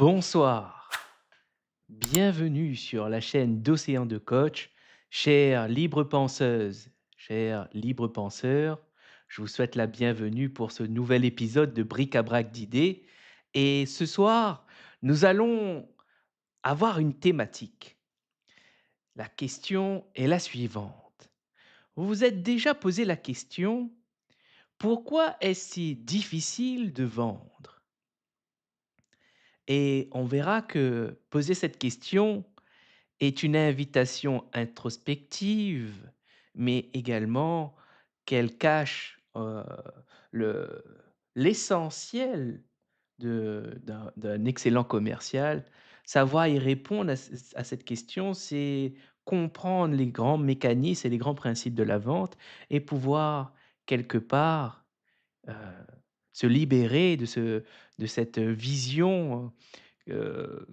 Bonsoir, bienvenue sur la chaîne d'Océan de Coach. Chère libre penseuse, chers libre penseurs, je vous souhaite la bienvenue pour ce nouvel épisode de Bric-à-brac d'idées. Et ce soir, nous allons avoir une thématique. La question est la suivante. Vous vous êtes déjà posé la question, pourquoi est-ce si difficile de vendre? Et on verra que poser cette question est une invitation introspective, mais également qu'elle cache, le l'essentiel d'un excellent commercial. Savoir y répondre à cette question, c'est comprendre les grands mécanismes et les grands principes de la vente et pouvoir quelque part, heu, se libérer de cette vision, heu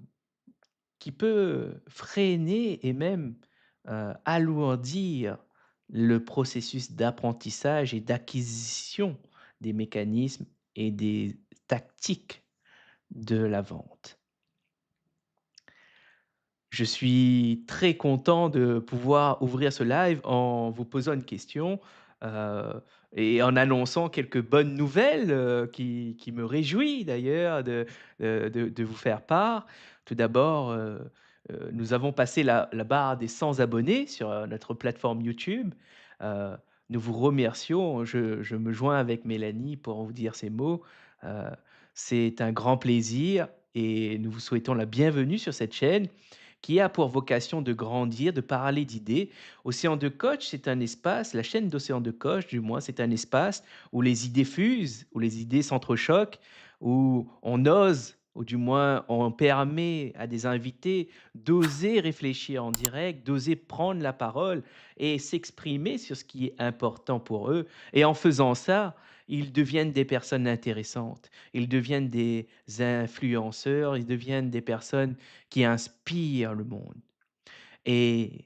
qui peut freiner et même, alourdir le processus d'apprentissage et d'acquisition des mécanismes et des tactiques de la vente. Je suis très content de pouvoir ouvrir ce live en vous posant une question, heu et en annonçant quelques bonnes nouvelles, qui me réjouit d'ailleurs de vous faire part. Tout d'abord, nous avons passé la barre des 100 abonnés sur, notre plateforme YouTube. Heu, Nous vous remercions. Je me joins avec Mélanie pour vous dire ces mots. Heu, c'est un grand plaisir et nous vous souhaitons la bienvenue sur cette chaîne qui a pour vocation de grandir, de parler d'idées. Océan de Coach, c'est un espace, la chaîne d'Océan de Coach, du moins, c'est un espace où les idées fusent, où les idées s'entrechoquent, où on ose, ou du moins on permet à des invités d'oser réfléchir en direct, d'oser prendre la parole et s'exprimer sur ce qui est important pour eux. Et en faisant ça, ils deviennent des personnes intéressantes, ils deviennent des influenceurs, ils deviennent des personnes qui inspirent le monde. Et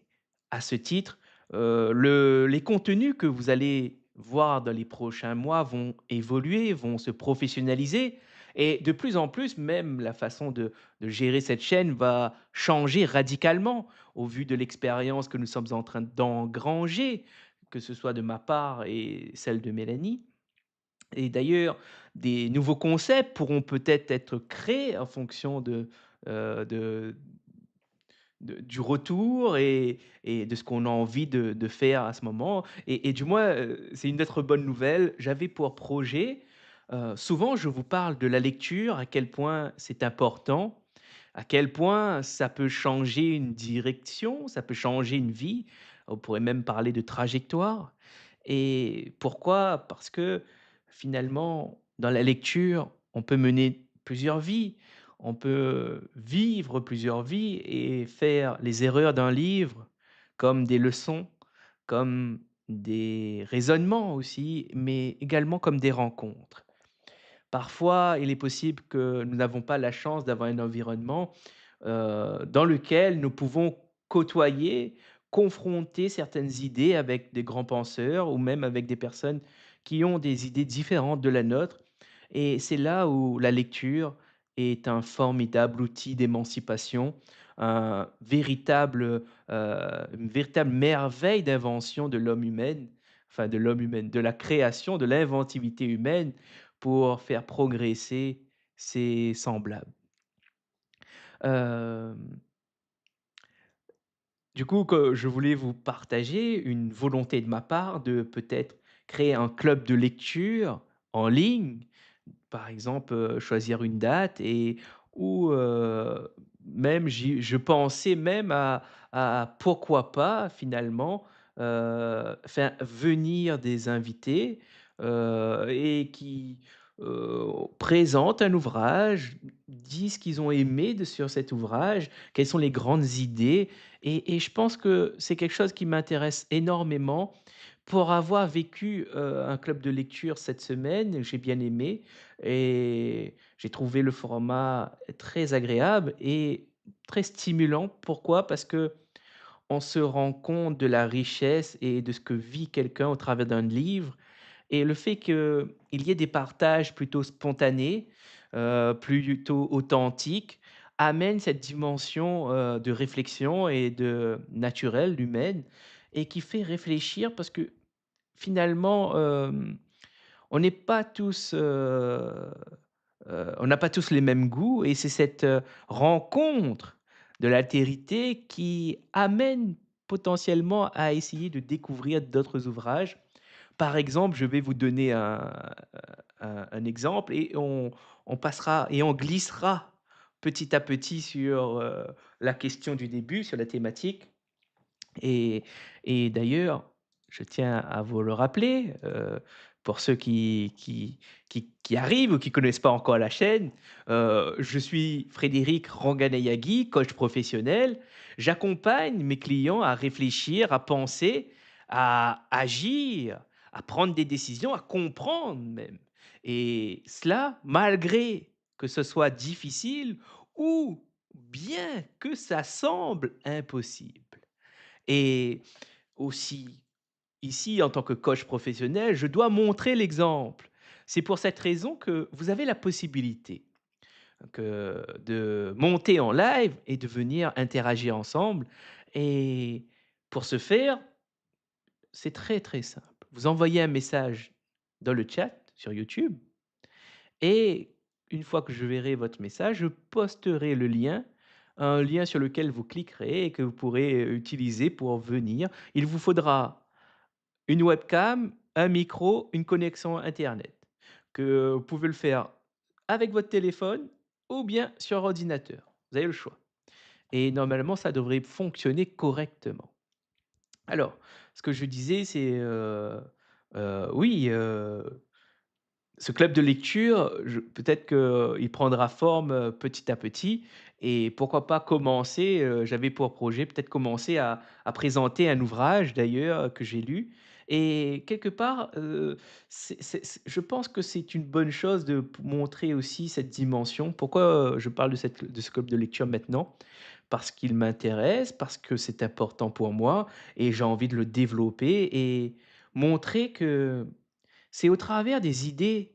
à ce titre, les contenus que vous allez voir dans les prochains mois vont évoluer, vont se professionnaliser et de plus en plus, même la façon de gérer cette chaîne va changer radicalement au vu de l'expérience que nous sommes en train d'engranger, que ce soit de ma part et celle de Mélanie. Et d'ailleurs, des nouveaux concepts pourront peut-être être créés en fonction de du retour et de ce qu'on a envie de faire à ce moment et du moins, c'est une autre bonne nouvelle. J'avais pour projet, souvent je vous parle de la lecture, à quel point c'est important, à quel point ça peut changer une direction, ça peut changer une vie. On pourrait même parler de trajectoire et pourquoi? Parce que finalement, dans la lecture, on peut mener plusieurs vies. On peut vivre plusieurs vies et faire les erreurs d'un livre comme des leçons, comme des raisonnements aussi, mais également comme des rencontres. Parfois, il est possible que nous n'avons pas la chance d'avoir un environnement, dans lequel nous pouvons côtoyer, confronter certaines idées avec des grands penseurs ou même avec des personnes qui ont des idées différentes de la nôtre et c'est là où la lecture est un formidable outil d'émancipation, une véritable merveille d'invention de l'homme humaine, enfin de l'homme humaine, de la création, de l'inventivité humaine pour faire progresser ses semblables. Hem, du coup, que je voulais vous partager une volonté de ma part de peut-être créer un club de lecture en ligne. Par exemple, choisir une date et ou, même je pensais même à pourquoi pas finalement, faire venir des invités, et qui, présentent un ouvrage, disent ce qu'ils ont aimé sur cet ouvrage, quelles sont les grandes idées et je pense que c'est quelque chose qui m'intéresse énormément. Pour avoir vécu, un club de lecture cette semaine, j'ai bien aimé et j'ai trouvé le format très agréable et très stimulant. Pourquoi? Parce que on se rend compte de la richesse et de ce que vit quelqu'un au travers d'un livre et le fait qu'il y ait des partages plutôt spontanés, plutôt authentiques, amène cette dimension, de réflexion et de naturelle, humaine et qui fait réfléchir parce que finalement, on n'est pas tous, on n'a pas tous les mêmes goûts et c'est cette, rencontre de l'altérité qui amène potentiellement à essayer de découvrir d'autres ouvrages. Par exemple, je vais vous donner un exemple et on passera et on glissera petit à petit sur, la question du début, sur la thématique et d'ailleurs, je tiens à vous le rappeler, pour ceux qui arrivent ou qui connaissent pas encore la chaîne, je suis Frédéric Ranganayagui, coach professionnel. J'accompagne mes clients à réfléchir, à penser, à agir, à prendre des décisions, à comprendre même et cela malgré que ce soit difficile ou bien que ça semble impossible. Et aussi, ici, en tant que coach professionnel, je dois montrer l'exemple. C'est pour cette raison que vous avez la possibilité de monter en live et de venir interagir ensemble. Et pour ce faire, c'est très très simple. Vous envoyez un message dans le chat sur YouTube et une fois que je verrai votre message, je posterai le lien, un lien sur lequel vous cliquerez et que vous pourrez utiliser pour venir. Il vous faudra une webcam, un micro, une connexion internet, que vous pouvez le faire avec votre téléphone ou bien sur ordinateur. Vous avez le choix et normalement, ça devrait fonctionner correctement. Alors, ce que je disais, c'est, oui, ce club de lecture, je peut-être qu'il prendra forme, petit à petit et pourquoi pas commencer, j'avais pour projet peut-être commencer à présenter un ouvrage d'ailleurs, que j'ai lu et quelque part, c'est je pense que c'est une bonne chose de p montrer aussi cette dimension. Pourquoi, je parle de ce club de lecture maintenant? Parce qu'il m'intéresse, parce que c'est important pour moi et j'ai envie de le développer et montrer que c'est au travers des idées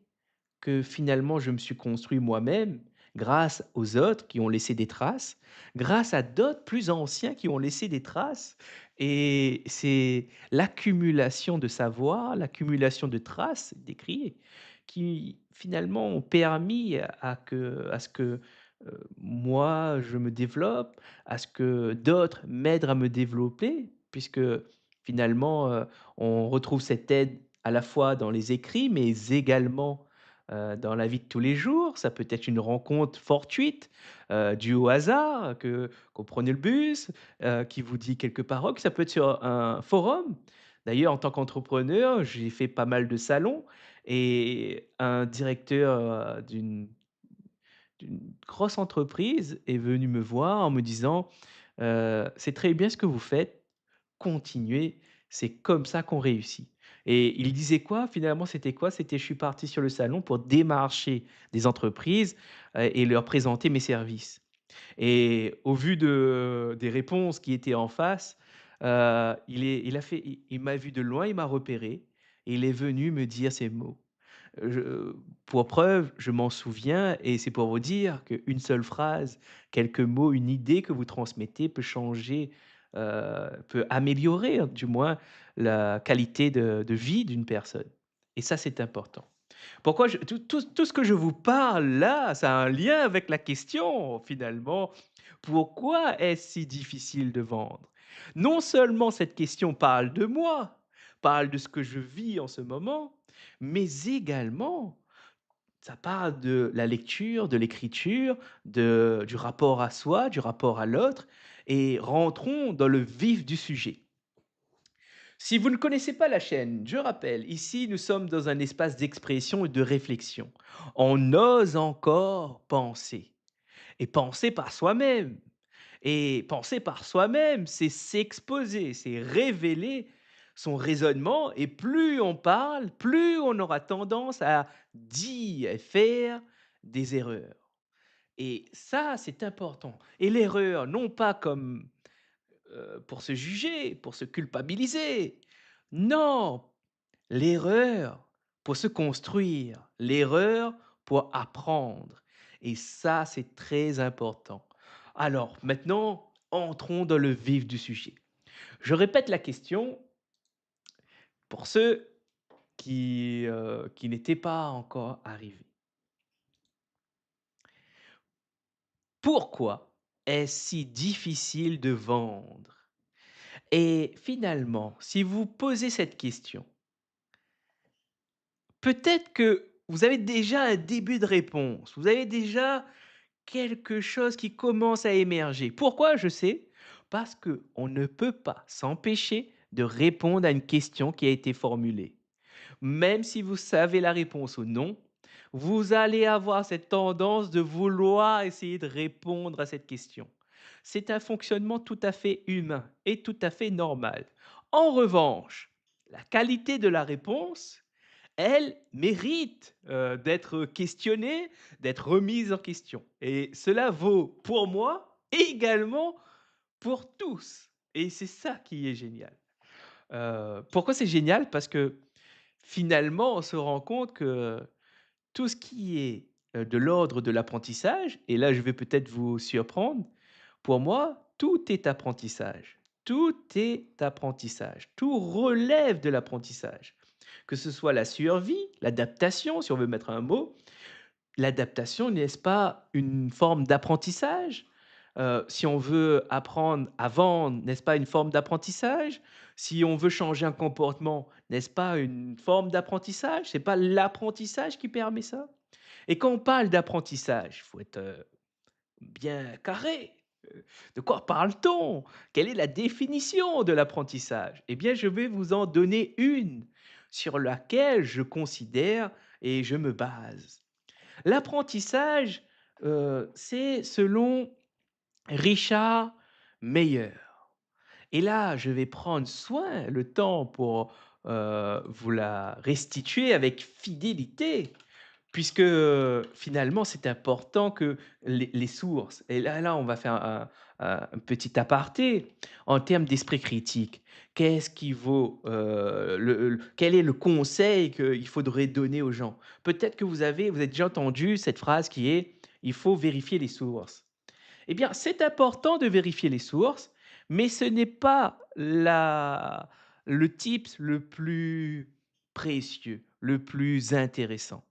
que finalement je me suis construit moi-même, grâce aux autres qui ont laissé des traces, grâce à d'autres plus anciens qui ont laissé des traces et c'est l'accumulation de savoir, l'accumulation de traces d'écrits qui finalement ont permis à ce que, moi je me développe, à ce que d'autres m'aident à me développer puisque finalement, on retrouve cette aide à la fois dans les écrits mais également dans la vie de tous les jours. Ça peut être une rencontre fortuite, due au hasard, que qu'on prenait le bus, qui vous dit quelques paroles, que ça peut être sur un forum. D'ailleurs, en tant qu'entrepreneur, j'ai fait pas mal de salons et un directeur, d'une grosse entreprise est venu me voir en me disant: «C'est très bien ce que vous faites, continuez, c'est comme ça qu'on réussit» et il disait quoi finalement? C'était quoi? C'était je suis parti sur le salon pour démarcher des entreprises, et leur présenter mes services et au vu des réponses qui étaient en face, il m'a vu de loin, il m'a repéré et il est venu me dire ces mots. Je pour preuve, je m'en souviens et c'est pour vous dire qu'une seule phrase, quelques mots, une idée que vous transmettez peut changer, peut améliorer, du moins, la qualité de vie d'une personne et ça, c'est important. Pourquoi je tout ce que je vous parle là, ça a un lien avec la question finalement. Pourquoi est-ce si difficile de vendre? Non seulement cette question parle de moi, parle de ce que je vis en ce moment, mais également ça parle de la lecture, de l'écriture, du rapport à soi, du rapport à l'autre et rentrons dans le vif du sujet. Si vous ne connaissez pas la chaîne, je rappelle, ici nous sommes dans un espace d'expression et de réflexion. On ose encore penser et penser par soi-même. Et penser par soi-même, c'est s'exposer, c'est révéler son raisonnement et plus on parle, plus on aura tendance à dire et faire des erreurs. Et ça, c'est important. Et l'erreur, non pas comme pour se juger, pour se culpabiliser. Non, l'erreur pour se construire, l'erreur pour apprendre. Et ça, c'est très important. Alors maintenant, entrons dans le vif du sujet. Je répète la question pour ceux qui n'étaient pas encore arrivés. Pourquoi est-ce si difficile de vendre? Et finalement, si vous posez cette question, peut-être que vous avez déjà un début de réponse. Vous avez déjà quelque chose qui commence à émerger. Pourquoi? Je sais. Parce qu'on ne peut pas s'empêcher de répondre à une question qui a été formulée. Même si vous savez la réponse ou non, vous allez avoir cette tendance de vouloir essayer de répondre à cette question. C'est un fonctionnement tout à fait humain et tout à fait normal. En revanche, la qualité de la réponse, elle mérite d'être questionnée, d'être remise en question. Et cela vaut pour moi et également pour tous. Et c'est ça qui est génial. Pourquoi c'est génial? Parce que finalement, on se rend compte que tout ce qui est, de l'ordre de l'apprentissage, et là je vais peut-être vous surprendre, pour moi, tout est apprentissage. Tout est apprentissage. Tout relève de l'apprentissage. Que ce soit la survie, l'adaptation, si on veut mettre un mot, l'adaptation, n'est-ce pas une forme d'apprentissage? Si on veut apprendre à vendre, n'est-ce pas une forme d'apprentissage? Si on veut changer un comportement, n'est-ce pas une forme d'apprentissage? C'est pas l'apprentissage qui permet ça? Et quand on parle d'apprentissage, il faut être, bien carré. De quoi parle-t-on? Quelle est la définition de l'apprentissage? Eh bien, je vais vous en donner une sur laquelle je considère et je me base. L'apprentissage, c'est selon Richard Meyer. Et là, je vais prendre soin, le temps pour, vous la restituer avec fidélité, puisque, finalement, c'est important que les sources et là, on va faire un petit aparté. En termes d'esprit critique, qu'est-ce qui vaut, quel est le conseil qu'il faudrait donner aux gens? Peut-être que vous avez déjà entendu cette phrase qui est: «Il faut vérifier les sources». Eh bien, c'est important de vérifier les sources, mais ce n'est pas le tips le plus précieux, le plus intéressant.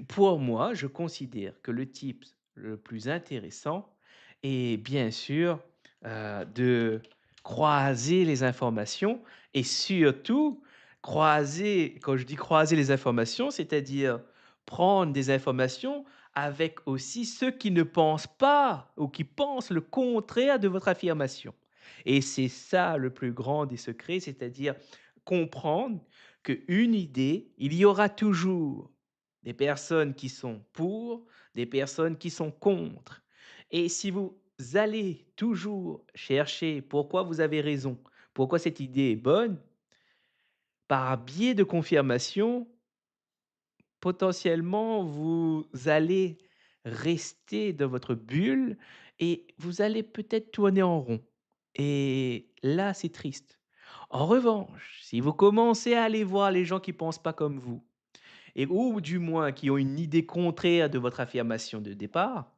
Pour moi, je considère que le tips le plus intéressant est bien sûr de croiser les informations et surtout croiser, quand je dis croiser les informations, c'est-à-dire prendre des informations avec aussi ceux qui ne pensent pas ou qui pensent le contraire de votre affirmation. Et c'est ça le plus grand des secrets, c'est-à-dire comprendre qu'une idée, il y aura toujours des personnes qui sont pour, des personnes qui sont contre. Et si vous allez toujours chercher pourquoi vous avez raison, pourquoi cette idée est bonne, par biais de confirmation, potentiellement, vous allez rester dans votre bulle et vous allez peut-être tourner en rond. Et là, c'est triste. En revanche, si vous commencez à aller voir les gens qui pensent pas comme vous, et ou du moins qui ont une idée contraire de votre affirmation de départ,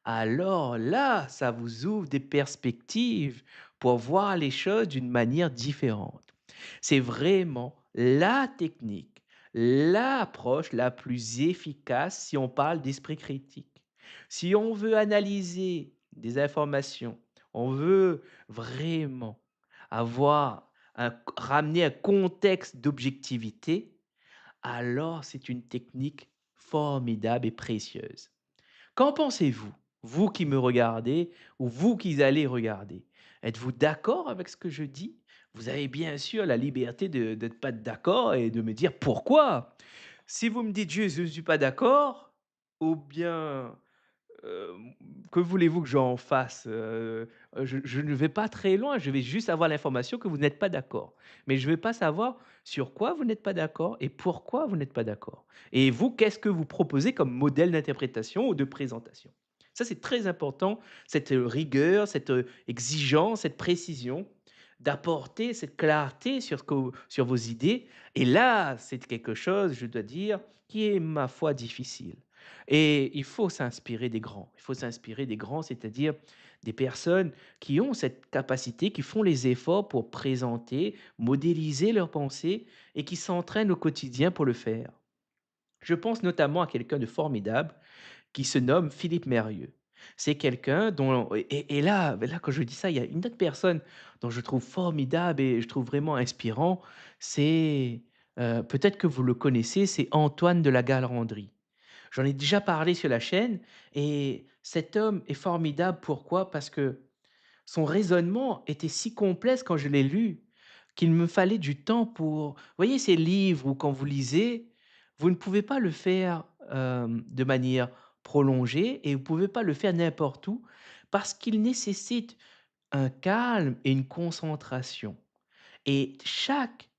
alors là, ça vous ouvre des perspectives pour voir les choses d'une manière différente. C'est vraiment la technique, l'approche la plus efficace si on parle d'esprit critique. Si on veut analyser des informations, on veut vraiment ramener un contexte d'objectivité, alors c'est une technique formidable et précieuse. Qu'en pensez-vous? Vous qui me regardez ou vous qui allez regarder. Êtes-vous d'accord avec ce que je dis? Vous avez bien sûr la liberté de d'être pas d'accord et de me dire pourquoi. Si vous me dites juste: «Je ne suis pas d'accord» ou bien Hem, que voulez-vous que j'en fasse? Je ne vais pas très loin, je vais juste avoir l'information que vous n'êtes pas d'accord. Mais je ne vais pas savoir sur quoi vous n'êtes pas d'accord et pourquoi vous n'êtes pas d'accord. Et vous, qu'est-ce que vous proposez comme modèle d'interprétation ou de présentation? Ça, c'est très important, cette, rigueur, cette, exigence, cette précision, d'apporter cette clarté sur vos idées et là, c'est quelque chose, je dois dire, qui est, ma foi, difficile. Et il faut s'inspirer des grands. Il faut s'inspirer des grands, c'est-à-dire des personnes qui ont cette capacité, qui font les efforts pour présenter, modéliser leurs pensées et qui s'entraînent au quotidien pour le faire. Je pense notamment à quelqu'un de formidable qui se nomme Philippe Mérieux. C'est quelqu'un dont et là, quand je dis ça, il y a une autre personne dont je trouve formidable et je trouve vraiment inspirant, c'est, peut-être que vous le connaissez, c'est Antoine de La Galandrie. J'en ai déjà parlé sur la chaîne et cet homme est formidable. Pourquoi? Parce que son raisonnement était si complexe quand je l'ai lu, qu'il me fallait du temps pour voyez ces livres où quand vous lisez, vous ne pouvez pas le faire, de manière prolongée et vous pouvez pas le faire n'importe où parce qu'il nécessite un calme et une concentration et chaque,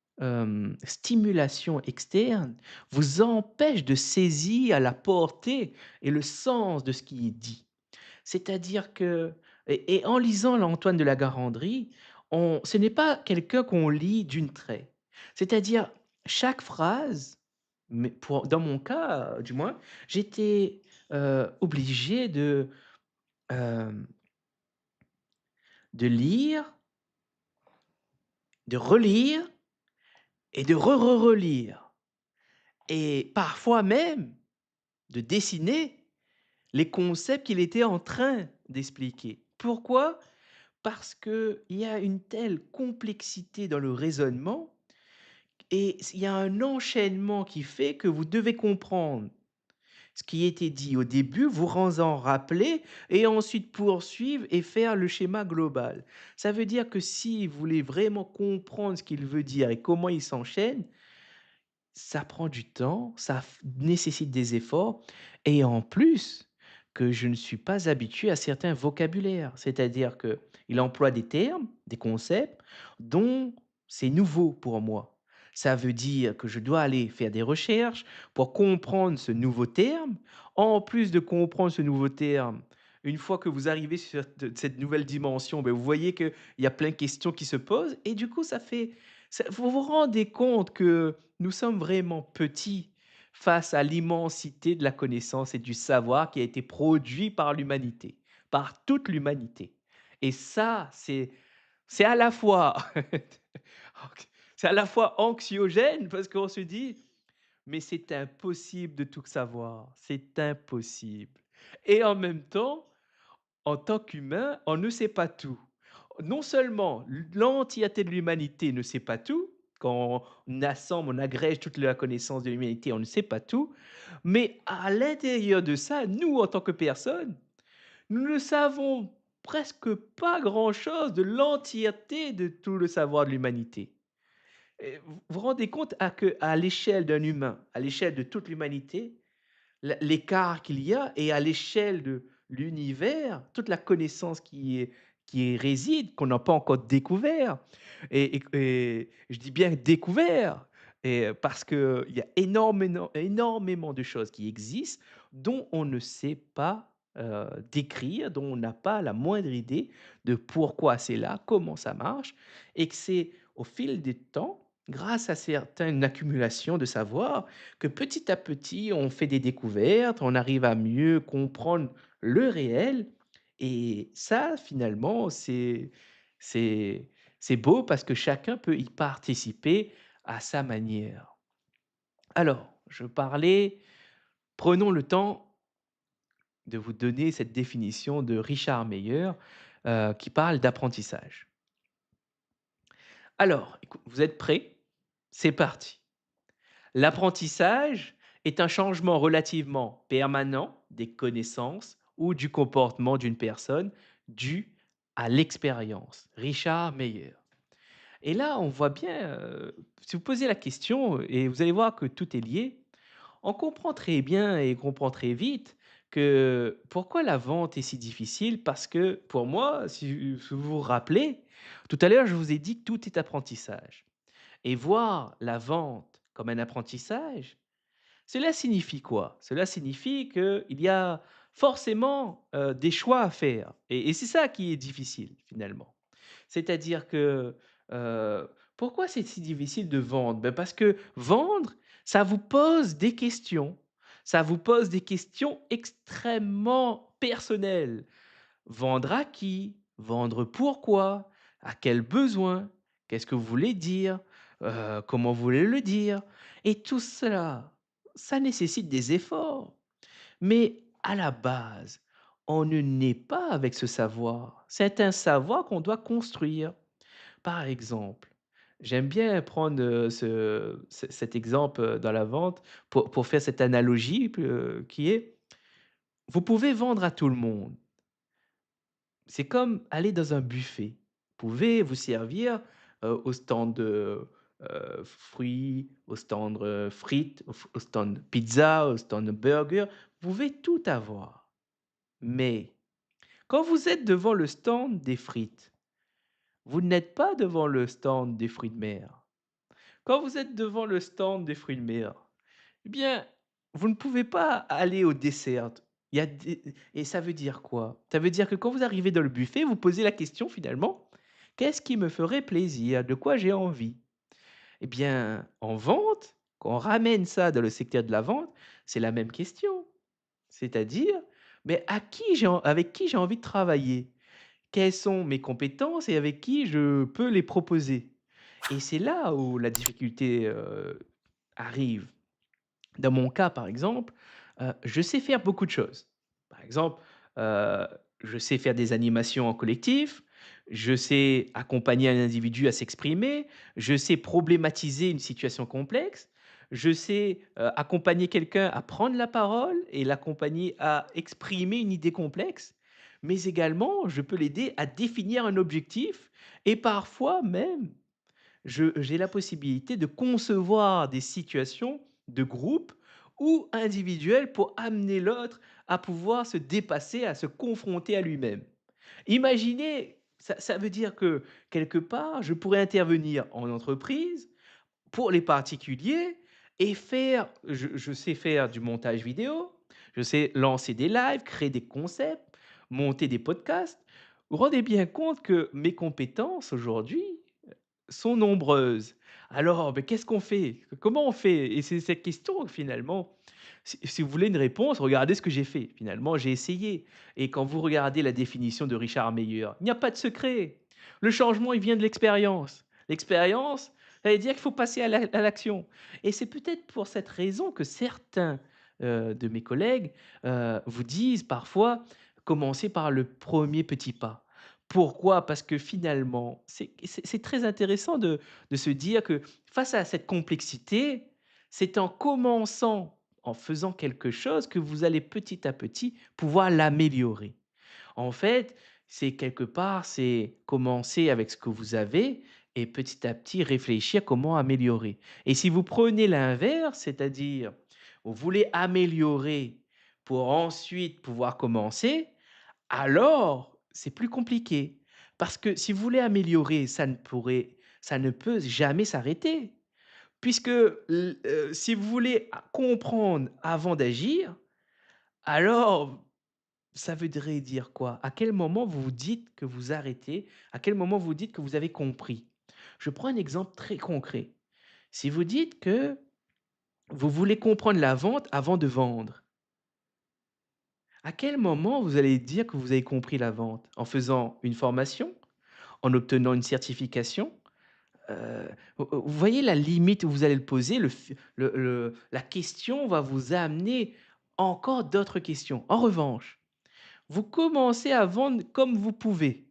stimulation externe vous empêche de saisir la portée et le sens de ce qui est dit. C'est-à-dire que et en lisant l'Antoine de La Garandrie, on ce n'est pas quelqu'un qu'on lit d'une trait. C'est-à-dire chaque phrase, mais pour dans mon cas, du moins, j'étais, obligé hem, de lire, de relire et de relire et parfois même de dessiner les concepts qu'il était en train d'expliquer. Pourquoi? Parce qu'il y a une telle complexité dans le raisonnement et il y a un enchaînement qui fait que vous devez comprendre ce qui était dit au début, vous en rappeler et ensuite poursuivre et faire le schéma global. Ça veut dire que si vous voulez vraiment comprendre ce qu'il veut dire et comment il s'enchaîne, ça prend du temps, ça nécessite des efforts et en plus que je ne suis pas habitué à certains vocabulaires. C'est-à-dire qu'il emploie des termes, des concepts dont c'est nouveau pour moi. Ça veut dire que je dois aller faire des recherches pour comprendre ce nouveau terme. En plus de comprendre ce nouveau terme, une fois que vous arrivez sur cette nouvelle dimension, ben vous voyez qu'il y a plein de questions qui se posent et du coup vous vous rendez compte que nous sommes vraiment petits face à l'immensité de la connaissance et du savoir qui a été produit par l'humanité, par toute l'humanité. Et ça, c'est à la fois c'est à la fois anxiogène parce qu'on se dit: «Mais c'est impossible de tout savoir, c'est impossible» et en même temps, en tant qu'humain, on ne sait pas tout. Non seulement l'entièreté de l'humanité ne sait pas tout, quand on assemble, on agrège toute la connaissance de l'humanité, on ne sait pas tout, mais à l'intérieur de ça, nous, en tant que personnes, nous ne savons presque pas grand-chose de l'entièreté de tout le savoir de l'humanité. Et vous vous rendez compte à l'échelle d'un humain, à l'échelle de toute l'humanité, l'écart qu'il y a et à l'échelle de l'univers, toute la connaissance qui y réside, qu'on n'a pas encore découvert et je dis bien découvert parce qu'il y a énormément de choses qui existent dont on ne sait pas, décrire, dont on n'a pas la moindre idée de pourquoi c'est là, comment ça marche et que c'est au fil des temps, grâce à certaines accumulations de savoir, que petit à petit, on fait des découvertes, on arrive à mieux comprendre le réel et ça, finalement, c'est c'est beau parce que chacun peut y participer à sa manière. Alors, je parlais prenons le temps de vous donner cette définition de Richard Meyer, qui parle d'apprentissage. Alors, vous êtes prêts? C'est parti. L'apprentissage est un changement relativement permanent des connaissances ou du comportement d'une personne dû à l'expérience. Richard Meyer. Et là, on voit bien, si vous posez la question et vous allez voir que tout est lié, on comprend très bien et comprend très vite que pourquoi la vente est si difficile parce que pour moi, si vous vous rappelez, tout à l'heure, je vous ai dit que tout est apprentissage. Et voir la vente comme un apprentissage, cela signifie quoi? Cela signifie qu'il y a forcément, des choix à faire et c'est ça qui est difficile finalement. C'est-à-dire que, pourquoi c'est si difficile de vendre? Ben parce que vendre, ça vous pose des questions. Ça vous pose des questions extrêmement personnelles. Vendre à qui? Vendre pourquoi? À quel besoin? Qu'est-ce que vous voulez dire? Comment vous voulez le dire? Et tout cela, ça nécessite des efforts. Mais à la base, on ne naît pas avec ce savoir. C'est un savoir qu'on doit construire. Par exemple, j'aime bien prendre, cet exemple, dans la vente pour faire cette analogie qui est: vous pouvez vendre à tout le monde. C'est comme aller dans un buffet. Vous pouvez vous servir, au stand, fruits, au stand, frites, au stand pizza, au stand burger. Vous pouvez tout avoir. Mais quand vous êtes devant le stand des frites, vous n'êtes pas devant le stand des fruits de mer. Quand vous êtes devant le stand des fruits de mer, eh bien, vous ne pouvez pas aller au dessert. Il y a des et ça veut dire quoi? Ça veut dire que quand vous arrivez dans le buffet, vous posez la question finalement: «Qu'est-ce qui me ferait plaisir? De quoi j'ai envie?» Eh bien, en vente, quand on ramène ça dans le secteur de la vente, c'est la même question. C'est-à-dire, mais à qui avec qui j'ai envie de travailler? Quelles sont mes compétences et avec qui je peux les proposer? Et c'est là où la difficulté, arrive. Dans mon cas, par exemple, je sais faire beaucoup de choses. Par exemple, heu, je sais faire des animations en collectif, je sais accompagner un individu à s'exprimer, je sais problématiser une situation complexe, je sais, accompagner quelqu'un à prendre la parole et l'accompagner à exprimer une idée complexe, mais également je peux l'aider à définir un objectif et parfois même j'ai la possibilité de concevoir des situations de groupe ou individuelles pour amener l'autre à pouvoir se dépasser, à se confronter à lui-même. Imaginez, ça veut dire que quelque part, je pourrais intervenir en entreprise, pour les particuliers et je sais faire du montage vidéo, je sais lancer des lives, créer des concepts, monter des podcasts. Vous vous rendez bien compte que mes compétences aujourd'hui sont nombreuses. Alors, beh, qu'est-ce qu'on fait? Comment on fait? Et c'est cette question finalement, si vous voulez une réponse, regardez ce que j'ai fait. Finalement, j'ai essayé et quand vous regardez la définition de Richard Meyer, il n'y a pas de secret. Le changement, il vient de l'expérience. L'expérience, ça veut dire qu'il faut passer à l'action et c'est peut-être pour cette raison que certains, de mes collègues, vous disent parfois: «Commencez par le premier petit pas». Pourquoi? Parce que finalement, c'est très intéressant de se dire que face à cette complexité, c'est en commençant, en faisant quelque chose que vous allez petit à petit pouvoir l'améliorer. En fait, c'est quelque part, c'est commencer avec ce que vous avez et petit à petit réfléchir comment améliorer. Et si vous prenez l'inverse, c'est-à-dire vous voulez améliorer pour ensuite pouvoir commencer, alors, c'est plus compliqué. Parce que si vous voulez améliorer, ça ne peut jamais s'arrêter. Puisque si vous voulez comprendre avant d'agir, alors ça voudrait dire quoi? À quel moment vous vous dites que vous arrêtez? À quel moment vous dites que vous avez compris? Je prends un exemple très concret. Si vous dites que vous voulez comprendre la vente avant de vendre, à quel moment vous allez dire que vous avez compris la vente? En faisant une formation? En obtenant une certification? Vous voyez la limite où vous allez le poser, la question va vous amener encore d'autres questions. En revanche, vous commencez à vendre comme vous pouvez.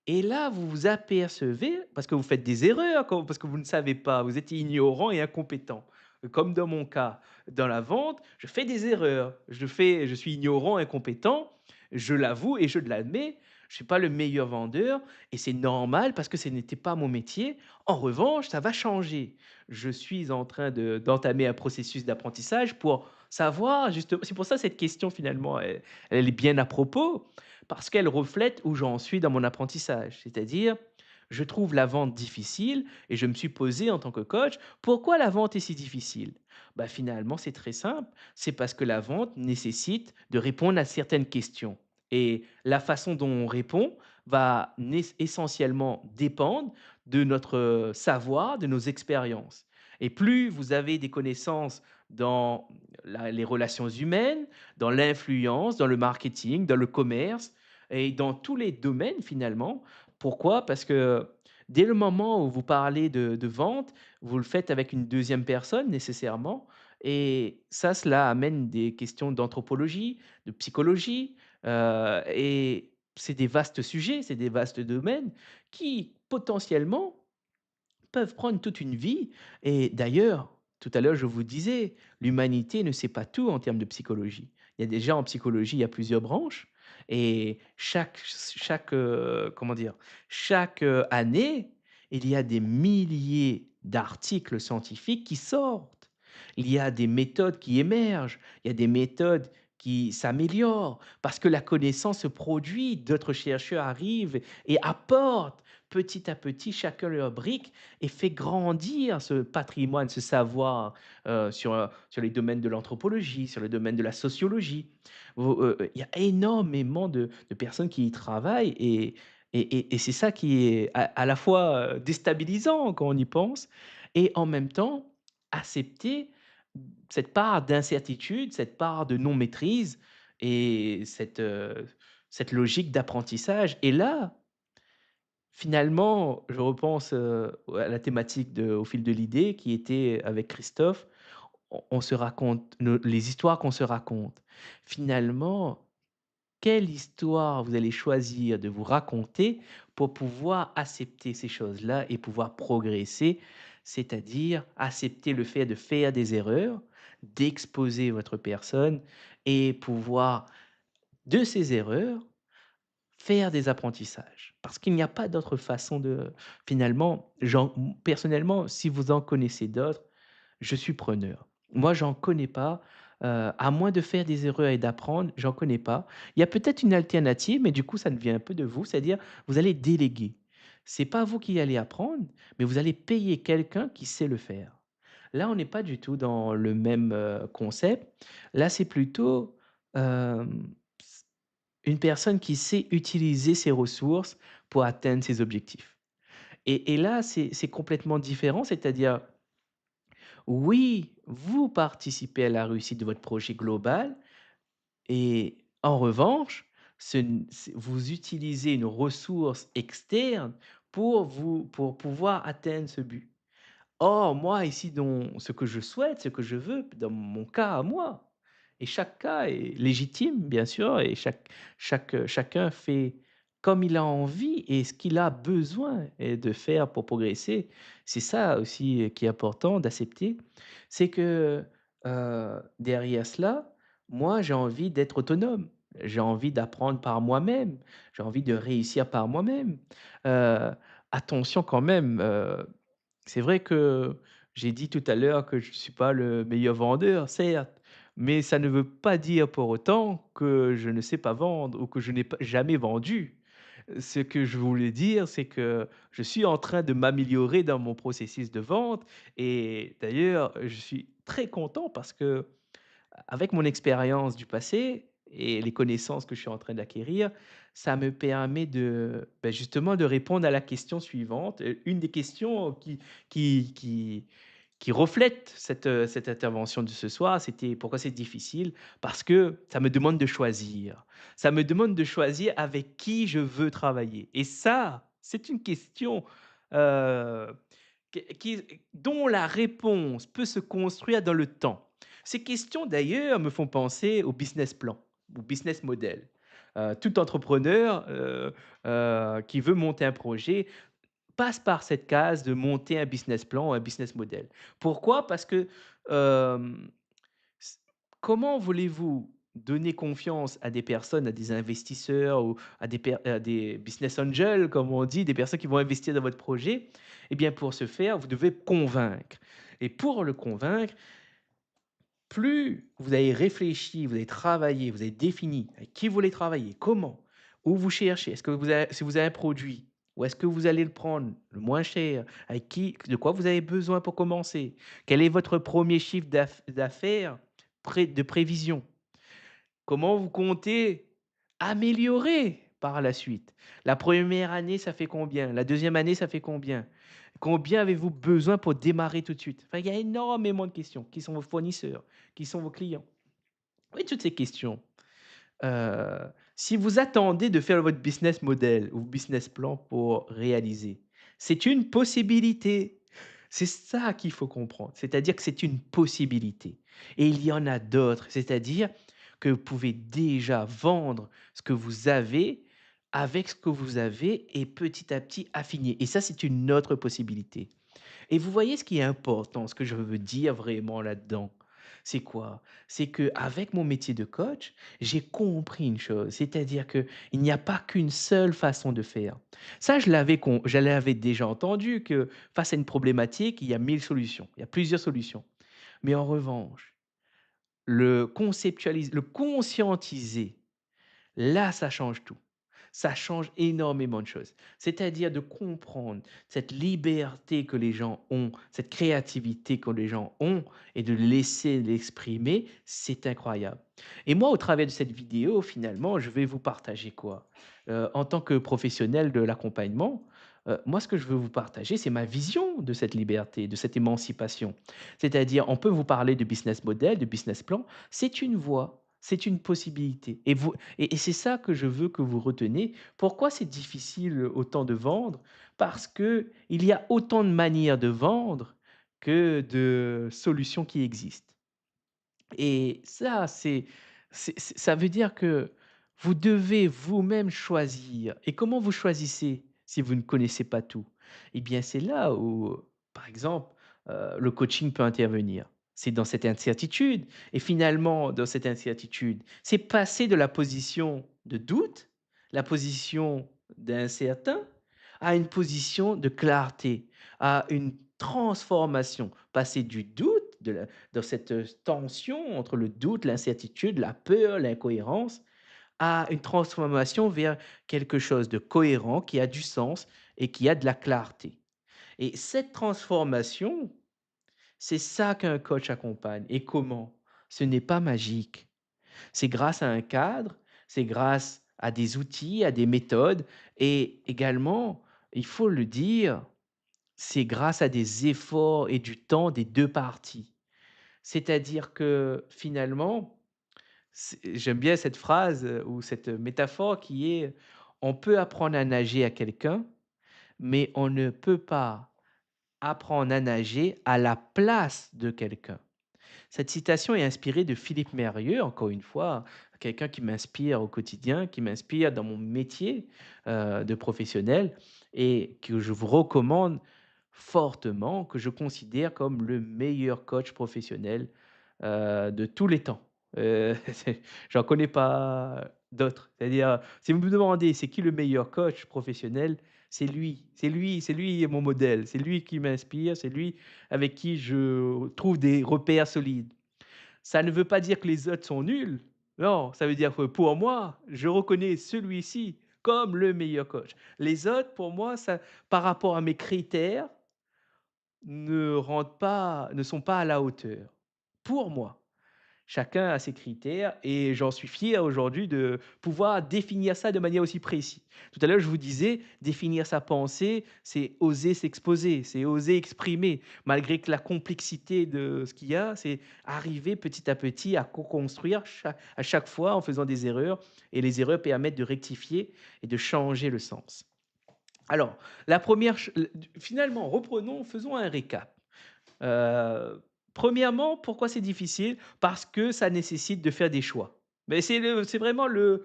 Et là, vous vous apercevez, parce que vous faites des erreurs, parce que vous ne savez pas, vous êtes ignorant et incompétent. Comme dans mon cas, dans la vente, je fais des erreurs. Je suis ignorant, incompétent, je l'avoue et je l'admets. Je ne suis pas le meilleur vendeur et c'est normal parce que ce n'était pas mon métier. En revanche, ça va changer. Je suis en train d'entamer un processus d'apprentissage pour savoir justement. C'est pour ça cette question finalement, elle est bien à propos parce qu'elle reflète où j'en suis dans mon apprentissage. C'est-à-dire, je trouve la vente difficile et je me suis posé en tant que coach, pourquoi la vente est si difficile? Bah, finalement, c'est très simple. C'est parce que la vente nécessite de répondre à certaines questions. Et la façon dont on répond va essentiellement dépendre de notre savoir, de nos expériences. Et plus vous avez des connaissances dans les relations humaines, dans l'influence, dans le marketing, dans le commerce et dans tous les domaines finalement. Pourquoi? Parce que dès le moment où vous parlez de vente, vous le faites avec une deuxième personne nécessairement et ça, cela amène des questions d'anthropologie, de psychologie, et c'est des vastes sujets, c'est des vastes domaines qui potentiellement peuvent prendre toute une vie et d'ailleurs, tout à l'heure, je vous disais, l'humanité ne sait pas tout en termes de psychologie. Il y a déjà en psychologie, il y a plusieurs branches et comment dire? Chaque, année, il y a des milliers d'articles scientifiques qui sortent. Il y a des méthodes qui émergent, il y a des méthodes qui s'améliorent parce que la connaissance se produit, d'autres chercheurs arrivent et apportent petit à petit chacun leur brique et fait grandir ce patrimoine, ce savoir, sur les domaines de l'anthropologie, sur le domaine de la sociologie. Il y a énormément de personnes qui y travaillent et c'est ça qui est à la fois, déstabilisant quand on y pense et en même temps accepter cette part d'incertitude, cette part de non-maîtrise et cette logique d'apprentissage et là, finalement, je repense, à la thématique de Au fil de l'idée qui était avec Christophe. On se raconte les histoires qu'on se raconte. Finalement, quelle histoire vous allez choisir de vous raconter pour pouvoir accepter ces choses-là et pouvoir progresser? C'est-à-dire accepter le fait de faire des erreurs, d'exposer votre personne et pouvoir, de ces erreurs, faire des apprentissages, parce qu'il n'y a pas d'autre façon de finalement, personnellement, si vous en connaissez d'autres, je suis preneur. Moi, j'en connais pas, à moins de faire des erreurs et d'apprendre, j'en connais pas. Il y a peut-être une alternative, mais du coup, ça ne vient un peu de vous, c'est-à-dire vous allez déléguer. C'est pas vous qui allez apprendre, mais vous allez payer quelqu'un qui sait le faire. Là, on n'est pas du tout dans le même, concept. Là, c'est plutôt, hem une personne qui sait utiliser ses ressources pour atteindre ses objectifs. Et là, c'est complètement différent, c'est-à-dire, oui, vous participez à la réussite de votre projet global et en revanche, ce n c'est vous utilisez une ressource externe pour pouvoir atteindre ce but. Or, moi, ici, dans ce que je souhaite, ce que je veux, dans mon cas à moi, et chaque cas est légitime, bien sûr, et chacun fait comme il a envie et ce qu'il a besoin de faire pour progresser. C'est ça aussi qui est important d'accepter, c'est que derrière cela, moi, j'ai envie d'être autonome. J'ai envie d'apprendre par moi-même. J'ai envie de réussir par moi-même. Euh, Attention quand même. C'est vrai que j'ai dit tout à l'heure que je ne suis pas le meilleur vendeur, certes, mais ça ne veut pas dire pour autant que je ne sais pas vendre ou que je n'ai pas jamais vendu. Ce que je voulais dire, c'est que je suis en train de m'améliorer dans mon processus de vente et d'ailleurs, je suis très content parce que avec mon expérience du passé et les connaissances que je suis en train d'acquérir, ça me permet justement de répondre à la question suivante. Une des questions qui qui qui reflète cette intervention de ce soir, c'était: «Pourquoi c'est difficile?» parce que ça me demande de choisir. Ça me demande de choisir avec qui je veux travailler et ça, c'est une question, heu, dont la réponse peut se construire dans le temps. Ces questions d'ailleurs me font penser au business plan, au business model. Tout entrepreneur, qui veut monter un projet passe par cette case de monter un business plan ou un business model. Pourquoi? Parce que, hem, s comment voulez-vous donner confiance à des personnes, à des investisseurs ou à des business angels comme on dit, des personnes qui vont investir dans votre projet? Eh bien pour ce faire, vous devez convaincre et pour le convaincre, plus vous avez réfléchi, vous avez travaillé, vous avez défini avec qui vous voulez travailler, comment, où vous cherchez, est-ce que vous avez si vous avez un produit, où est-ce que vous allez le prendre le moins cher, avec qui, de quoi vous avez besoin pour commencer, quel est votre premier chiffre d'affaires de prévision, comment vous comptez améliorer par la suite. La première année, ça fait combien? La deuxième année, ça fait combien? Combien avez-vous besoin pour démarrer tout de suite? Enfin, il y a énormément de questions. Qui sont vos fournisseurs? Qui sont vos clients? Oui, toutes ces questions. Heu, Si vous attendez de faire votre business model ou business plan pour réaliser, c'est une possibilité. C'est ça qu'il faut comprendre. C'est-à-dire que c'est une possibilité et il y en a d'autres. C'est-à-dire que vous pouvez déjà vendre ce que vous avez avec ce que vous avez et petit à petit affiner et ça, c'est une autre possibilité. Et vous voyez ce qui est important, ce que je veux dire vraiment là-dedans, c'est quoi? C'est que avec mon métier de coach, j'ai compris une chose, c'est-à-dire que il n'y a pas qu'une seule façon de faire. Ça, je l'avais déjà entendu que face à une problématique, il y a 1000 solutions, il y a plusieurs solutions. Mais en revanche, le conscientiser, là, ça change tout. Ça change énormément de choses. C'est-à-dire de comprendre cette liberté que les gens ont, cette créativité que les gens ont et de laisser l'exprimer, c'est incroyable. Et moi, au travers de cette vidéo, finalement, je vais vous partager quoi? En tant que professionnel de l'accompagnement, moi, ce que je veux vous partager, c'est ma vision de cette liberté, de cette émancipation. C'est-à-dire, on peut vous parler de business model, de business plan, c'est une voie, c'est une possibilité. Et c'est ça que je veux que vous reteniez. Pourquoi c'est difficile autant de vendre? Parce que il y a autant de manières de vendre que de solutions qui existent. Et ça, ça veut dire que vous devez vous-même choisir. Et comment vous choisissez si vous ne connaissez pas tout? Eh bien, c'est là où, par exemple, le coaching peut intervenir. C'est dans cette incertitude. Et finalement, dans cette incertitude, c'est passer de la position de doute, la position d'incertain, à une position de clarté, à une transformation. Passer du doute, dans cette tension entre le doute, l'incertitude, la peur, l'incohérence, à une transformation vers quelque chose de cohérent, qui a du sens et qui a de la clarté. Et cette transformation, c'est ça qu'un coach accompagne. Et comment? Ce n'est pas magique. C'est grâce à un cadre, c'est grâce à des outils, à des méthodes et également, il faut le dire, c'est grâce à des efforts et du temps des 2 parties. C'est-à-dire que finalement, j'aime bien cette phrase, ou cette métaphore qui est: «On peut apprendre à nager à quelqu'un, mais on ne peut pas apprendre à nager à la place de quelqu'un». Cette citation est inspirée de Philippe Mérieux, encore une fois, quelqu'un qui m'inspire au quotidien, qui m'inspire dans mon métier, de professionnel et que je vous recommande fortement, que je considère comme le meilleur coach professionnel, de tous les temps. C'est j'en connais pas d'autres. C'est-à-dire, si vous me demandez: «C'est qui le meilleur coach professionnel?» c'est lui, c'est lui, c'est lui mon modèle, c'est lui qui m'inspire, c'est lui avec qui je trouve des repères solides. Ça ne veut pas dire que les autres sont nuls. Non, ça veut dire que pour moi, je reconnais celui-ci comme le meilleur coach. Les autres, pour moi, ça par rapport à mes critères, ne sont pas à la hauteur. Pour moi. Chacun a ses critères et j'en suis fier aujourd'hui de pouvoir définir ça de manière aussi précise. Tout à l'heure, je vous disais, définir sa pensée, c'est oser s'exposer, c'est oser exprimer. Malgré que la complexité de ce qu'il y a, c'est arriver petit à petit à co-construire à chaque fois en faisant des erreurs et les erreurs permettent de rectifier et de changer le sens. Alors, la première, finalement, reprenons, faisons un récap. Heu, Premièrement, pourquoi c'est difficile? Parce que ça nécessite de faire des choix. Mais c'est vraiment le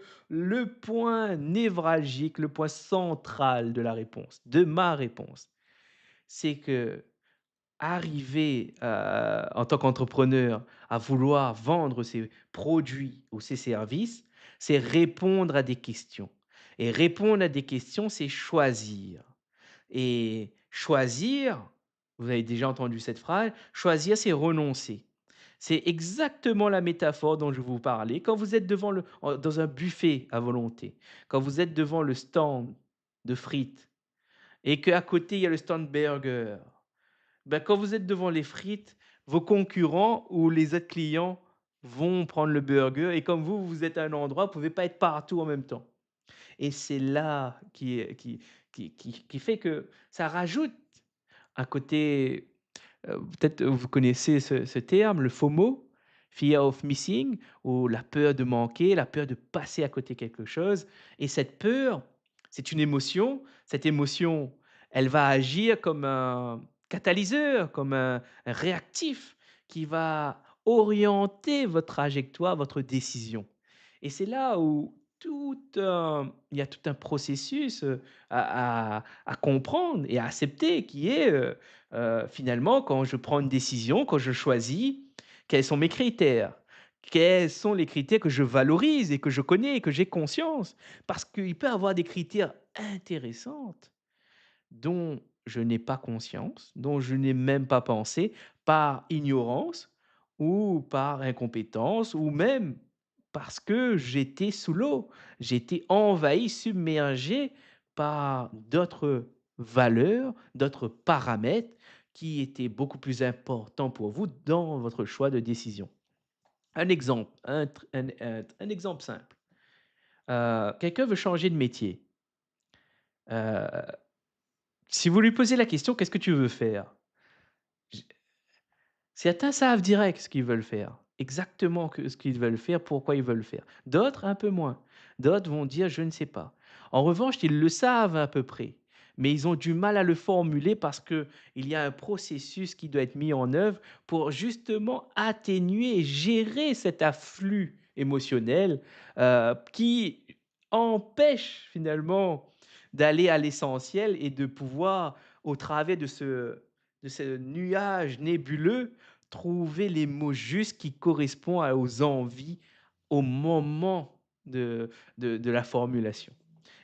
point névralgique, le point central de la réponse, de ma réponse. C'est qu'arriver, en tant qu'entrepreneur, à vouloir vendre ses produits ou ses services, c'est répondre à des questions et répondre à des questions, c'est choisir. Et choisir, vous avez déjà entendu cette phrase, choisir, c'est renoncer. C'est exactement la métaphore dont je vous parlais. Quand vous êtes dans un buffet à volonté, quand vous êtes devant le stand de frites et qu'à côté, il y a le stand burger, ben, quand vous êtes devant les frites, vos concurrents ou les autres clients vont prendre le burger et comme vous êtes à un endroit, vous ne pouvez pas être partout en même temps. Et c'est là qui fait que ça rajoute un côté, peut-être vous connaissez ce terme, le FOMO, Fear of Missing, ou la peur de manquer, la peur de passer à côté quelque chose, et cette peur, c'est une émotion. Cette émotion, elle va agir comme un catalyseur, comme un réactif qui va orienter votre trajectoire, votre décision, et c'est là où il y a tout un processus, à comprendre et à accepter qui est, finalement, quand je prends une décision, quand je choisis, quels sont mes critères? Quels sont les critères que je valorise et que je connais et que j'ai conscience? Parce qu'il peut y avoir des critères intéressants dont je n'ai pas conscience, dont je n'ai même pas pensé, par ignorance ou par incompétence ou même parce que j'étais sous l'eau. J'étais envahi, submergé par d'autres valeurs, d'autres paramètres qui étaient beaucoup plus importants pour vous dans votre choix de décision. Un exemple, un exemple simple. Quelqu'un veut changer de métier. Heu, Si vous lui posez la question: «Qu'est-ce que tu veux faire?» J Certains savent direct ce qu'ils veulent faire, exactement que ce qu'ils veulent faire, pourquoi ils veulent le faire. D'autres, un peu moins. D'autres vont dire: «Je ne sais pas». En revanche, ils le savent à peu près, mais ils ont du mal à le formuler parce qu'il y a un processus qui doit être mis en œuvre pour justement atténuer et gérer cet afflux émotionnel, qui empêche finalement d'aller à l'essentiel et de pouvoir, au travers de ce nuage nébuleux, trouver les mots justes qui correspondent aux envies au moment de la formulation.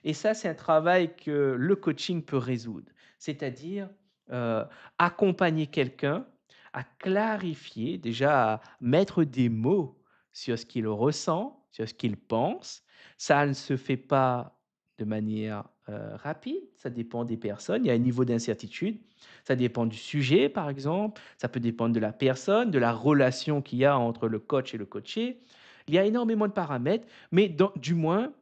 Et ça, c'est un travail que le coaching peut résoudre. C'est-à-dire, heu, accompagner quelqu'un à clarifier, déjà à mettre des mots sur ce qu'il ressent, sur ce qu'il pense. Ça ne se fait pas de manière, rapide, ça dépend des personnes. Il y a un niveau d'incertitude. Ça dépend du sujet, par exemple, ça peut dépendre de la personne, de la relation qu'il y a entre le coach et le coaché. Il y a énormément de paramètres, mais du moins,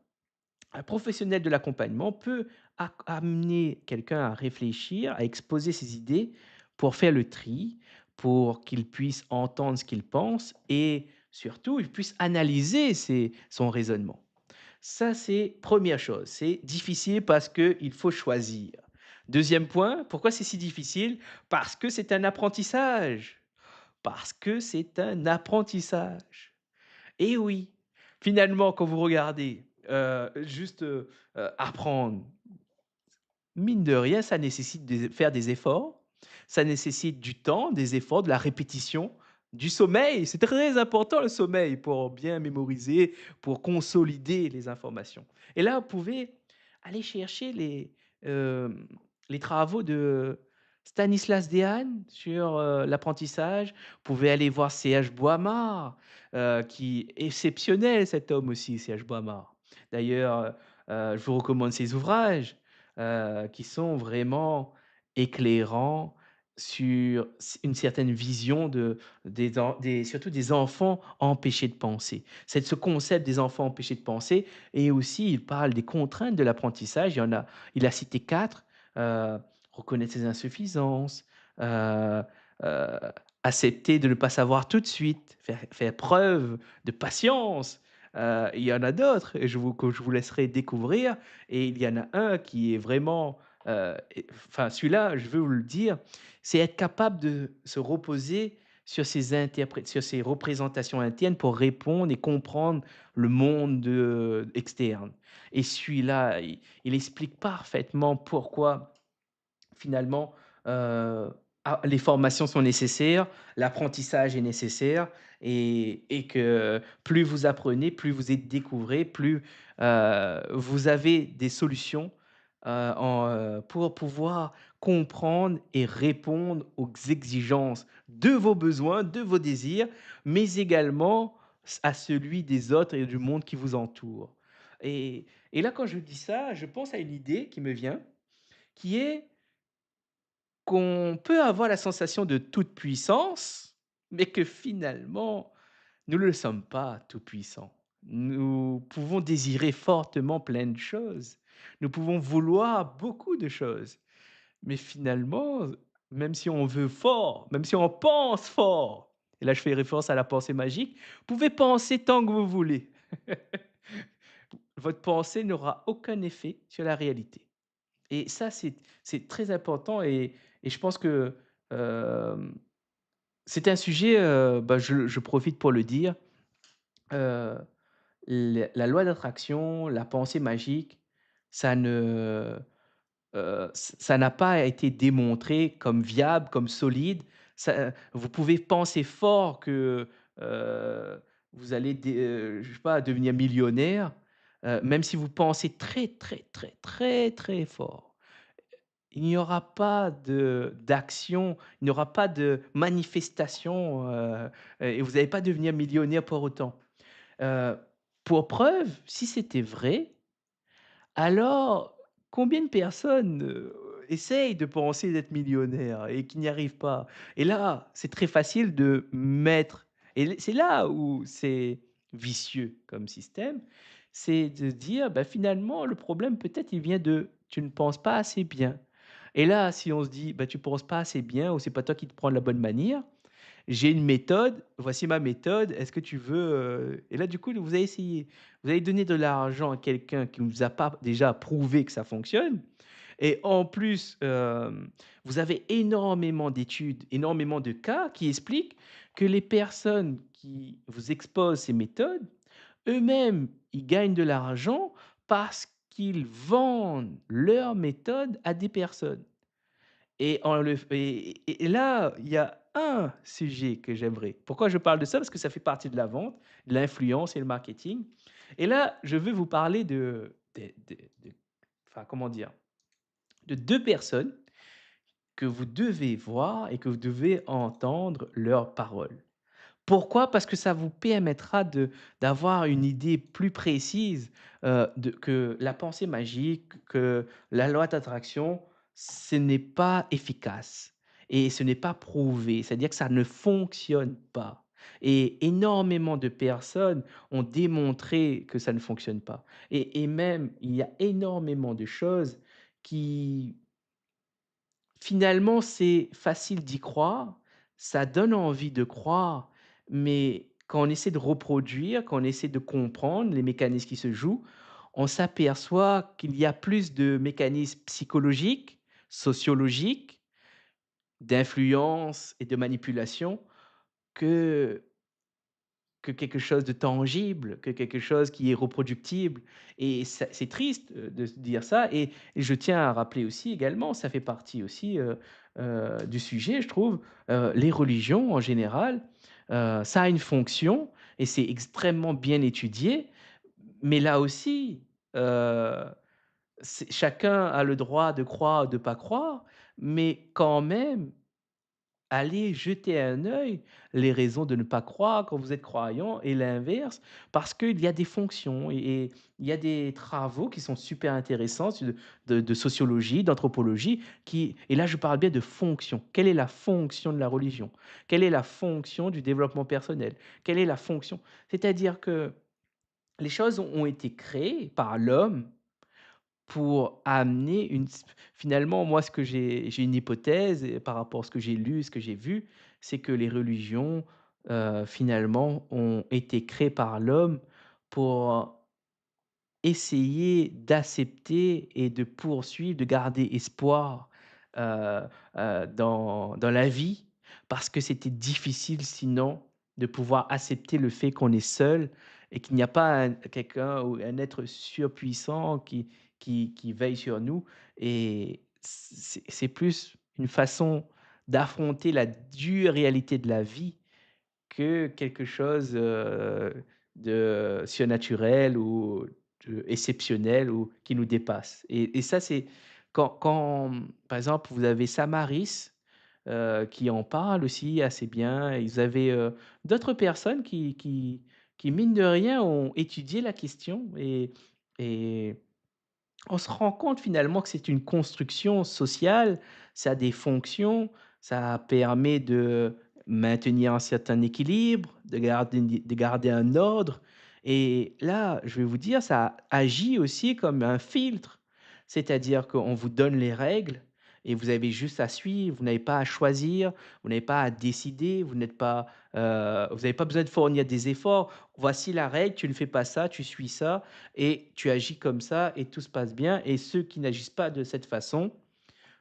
un professionnel de l'accompagnement peut amener quelqu'un à réfléchir, à exposer ses idées pour faire le tri, pour qu'il puisse entendre ce qu'il pense et surtout, il puisse analyser son raisonnement. Ça, c'est première chose, c'est difficile parce qu'il faut choisir. Deuxième point, pourquoi c'est si difficile? Parce que c'est un apprentissage. Parce que c'est un apprentissage. Et oui, finalement, quand vous regardez, juste, apprendre, mine de rien, ça nécessite de faire des efforts, ça nécessite du temps, des efforts, de la répétition, du sommeil. C'est très important le sommeil pour bien mémoriser, pour consolider les informations. Et là, vous pouvez aller chercher hem, les travaux de Stanislas Dehaene sur, l'apprentissage. Vous pouvez aller voir C.H. Boimard, qui est exceptionnel cet homme aussi, C.H. Boimard. D'ailleurs, je vous recommande ses ouvrages qui sont vraiment éclairants sur une certaine vision surtout des enfants empêchés de penser. C'est ce concept des enfants empêchés de penser, et aussi il parle des contraintes de l'apprentissage. Il a cité 4: heu, reconnaître ses insuffisances, heu heu, accepter de ne pas savoir tout de suite, faire preuve de patience. Il y en a d'autres et que je vous laisserai découvrir, et il y en a un qui est vraiment, enfin celui-là, je veux vous le dire, c'est être capable de se reposer sur ses représentations internes pour répondre et comprendre le monde, externe. Et celui-là, il explique parfaitement pourquoi finalement, les formations sont nécessaires, l'apprentissage est nécessaire, et que plus vous apprenez, plus vous découvrez, plus, vous avez des solutions, pour pouvoir comprendre et répondre aux exigences de vos besoins, de vos désirs, mais également à celui des autres et du monde qui vous entoure. Et là, quand je dis ça, je pense à une idée qui me vient, qui est qu'on peut avoir la sensation de toute puissance, mais que finalement, nous ne le sommes pas tout puissants. Nous pouvons désirer fortement plein de choses. Nous pouvons vouloir beaucoup de choses. Mais finalement, même si on veut fort, même si on pense fort, et là je fais référence à la pensée magique, vous pouvez penser tant que vous voulez. Votre pensée n'aura aucun effet sur la réalité et ça, c'est très important et je pense que, hem, c'est un sujet, bah, je profite pour le dire, heu, la loi d'attraction, la pensée magique, ça ne ça n'a pas été démontré comme viable, comme solide. Ça, vous pouvez penser fort que, heu, vous allez je sais pas, devenir millionnaire, même si vous pensez très, très, très, très, très fort. Il n'y aura pas d'action, il n'y aura pas de manifestation, et vous n'allez pas devenir millionnaire pour autant. Heu, pour preuve, si c'était vrai, alors, combien de personnes, essayent de penser d'être millionnaires et qui n'y arrivent pas? Et là, c'est très facile de mettre et c'est là où c'est vicieux comme système, c'est de dire: «Bah, finalement, le problème peut-être il vient de tu ne penses pas assez bien». Et là, si on se dit: «Bah, tu penses pas assez bien» ou «C'est pas toi qui te prends de la bonne manière», j'ai une méthode, voici ma méthode, est-ce que tu veux, et là, du coup, vous allez essayer. Vous allez donner de l'argent à quelqu'un qui ne vous a pas déjà prouvé que ça fonctionne et en plus, vous avez énormément d'études, énormément de cas qui expliquent que les personnes qui vous exposent ces méthodes, eux-mêmes, ils gagnent de l'argent parce qu'ils vendent leurs méthodes à des personnes. Et en le f et là, il y a un sujet que j'aimerais pourquoi je parle de ça? Parce que ça fait partie de la vente, de l'influence et le marketing. Et là, je veux vous parler de enfin, comment dire? De 2 personnes que vous devez voir et que vous devez entendre leurs paroles. Pourquoi? Parce que ça vous permettra d'avoir une idée plus précise, de que la pensée magique, que la loi d'attraction, ce n'est pas efficace et ce n'est pas prouvé. C'est-à-dire que ça ne fonctionne pas et énormément de personnes ont démontré que ça ne fonctionne pas et même il y a énormément de choses qui finalement, c'est facile d'y croire, ça donne envie de croire, mais quand on essaie de reproduire, quand on essaie de comprendre les mécanismes qui se jouent, on s'aperçoit qu'il y a plus de mécanismes psychologiques, sociologiques, d'influence et de manipulation que quelque chose de tangible, que quelque chose qui est reproductible et ça c'est triste, de se dire ça et je tiens à rappeler aussi également, ça fait partie aussi, du sujet je trouve, les religions en général, ça a une fonction et c'est extrêmement bien étudié, mais là aussi, heu, c'est chacun a le droit de croire ou de pas croire, mais quand même allez jeter un œil, les raisons de ne pas croire quand vous êtes croyant et l'inverse, parce qu'il y a des fonctions et il y a des travaux qui sont super intéressants de sociologie, d'anthropologie qui et là je parle bien de fonction. Quelle est la fonction de la religion? Quelle est la fonction du développement personnel? Quelle est la fonction? C'est-à-dire que les choses ont été créées par l'homme pour amener une s finalement, moi, ce que j'ai une hypothèse et par rapport à ce que j'ai lu, ce que j'ai vu, c'est que les religions, finalement, ont été créées par l'homme pour essayer d'accepter et de poursuivre, de garder espoir, heu dans la vie, parce que c'était difficile sinon de pouvoir accepter le fait qu'on est seul et qu'il n'y a pas quelqu'un ou un être surpuissant qui veille sur nous et c'est plus une façon d'affronter la dure réalité de la vie que quelque chose, de surnaturel ou de exceptionnel ou qui nous dépasse et ça, c'est quand, par exemple, vous avez Samaris, qui en parle aussi assez bien. Ils avaient, d'autres personnes qui, mine de rien, ont étudié la question et on se rend compte finalement que c'est une construction sociale, ça a des fonctions, ça permet de maintenir un certain équilibre, de garder un ordre et là, je vais vous dire, ça agit aussi comme un filtre. C'est-à-dire qu'on vous donne les règles et vous avez juste à suivre, vous n'avez pas à choisir, vous n'avez pas à décider, vous n'avez pas besoin de fournir des efforts. Voici la règle, tu ne fais pas ça, tu suis ça et tu agis comme ça et tout se passe bien et ceux qui n'agissent pas de cette façon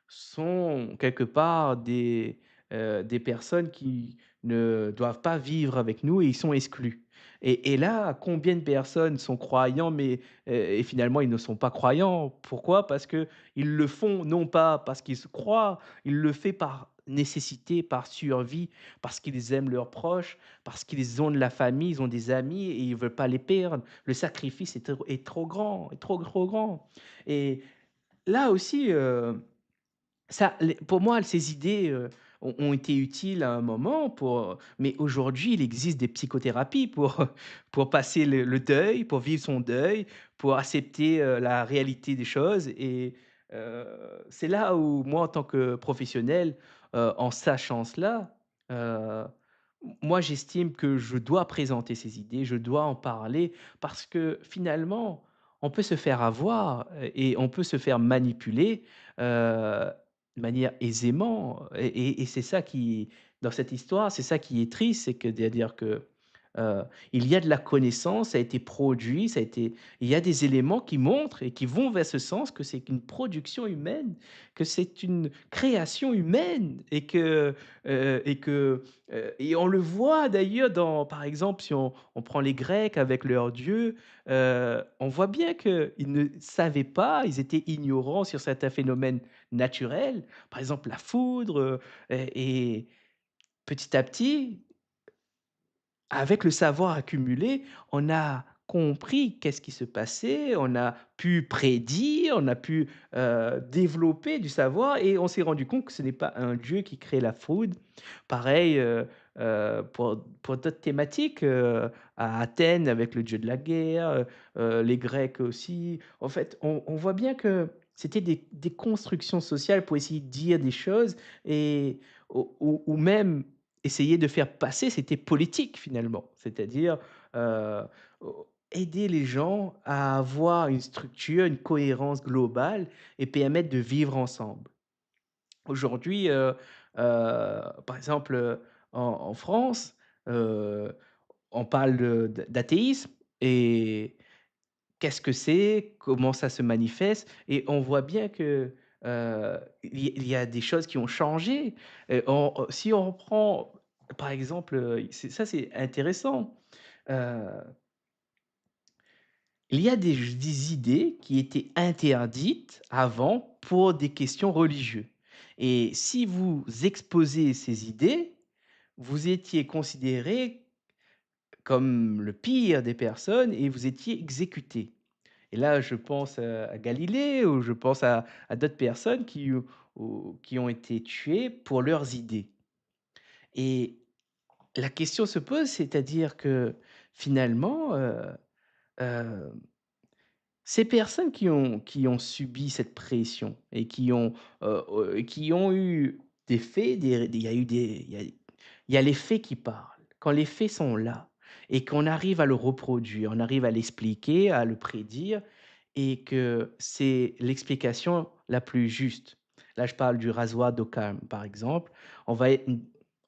sont quelque part des personnes qui ne doivent pas vivre avec nous et ils sont exclus. Et là, combien de personnes sont croyants, mais et finalement ils ne sont pas croyants? Pourquoi? Parce que ils le font non pas parce qu'ils se croient, ils le font par nécessité, par survie, parce qu'ils aiment leurs proches, parce qu'ils ont de la famille, ils ont des amis et ils ne veulent pas les perdre. Le sacrifice est trop grand, est trop, trop grand. Et là aussi, ça les pour moi, ces idées, ont été utiles à un moment mais aujourd'hui, il existe des psychothérapies pour, pour passer le deuil, pour vivre son deuil, pour accepter, la réalité des choses et c'est là où moi, en tant que professionnel, en sachant cela, heu, moi, j'estime que je dois présenter ces idées, je dois en parler parce que finalement, on peut se faire avoir, et on peut se faire manipuler, heu de manière aisément et c'est ça qui dans cette histoire, c'est ça qui est triste, c'est que à dire que, heu, il y a de la connaissance, ça a été produit, ça a été il y a des éléments qui montrent et qui vont vers ce sens que c'est une production humaine, que c'est une création humaine et on le voit d'ailleurs dans par exemple, si on prend les Grecs avec leurs dieux, on voit bien qu'ils ne savaient pas, ils étaient ignorants sur certains phénomènes naturels, par exemple la foudre, et petit à petit, avec le savoir accumulé, on a compris qu'est-ce qui se passait, on a pu prédire, on a pu, développer du savoir et on s'est rendu compte que ce n'est pas un dieu qui crée la foudre. Pareil, pour d'autres thématiques, à Athènes avec le dieu de la guerre, les Grecs aussi. En fait, on voit bien que c'était des constructions sociales pour essayer de dire des choses et ou même essayer de faire passer, c'était politique finalement. C'est-à-dire, heu, aider les gens à avoir une structure, une cohérence globale et permettre de vivre ensemble. Aujourd'hui, par exemple, en France, heu, on parle d'athéisme et qu'est-ce que c'est? Comment ça se manifeste? Et on voit bien que, il y a des choses qui ont changé. Si on reprend, par exemple, c'est intéressant. Heu, il y a des idées qui étaient interdites avant pour des questions religieuses et si vous exposez ces idées, vous étiez considéré comme le pire des personnes et vous étiez exécuté. Et là, je pense, à Galilée ou je pense à d'autres personnes qui ont été tuées pour leurs idées. Et la question se pose, c'est-à-dire que finalement, heu, ces personnes qui ont subi cette pression et qui ont eu des faits, il y a eu des il y a les faits qui parlent. Quand les faits sont là et qu'on arrive à le reproduire, on arrive à l'expliquer, à le prédire et que c'est l'explication la plus juste. Là, je parle du rasoir d'Occam, par exemple. On va être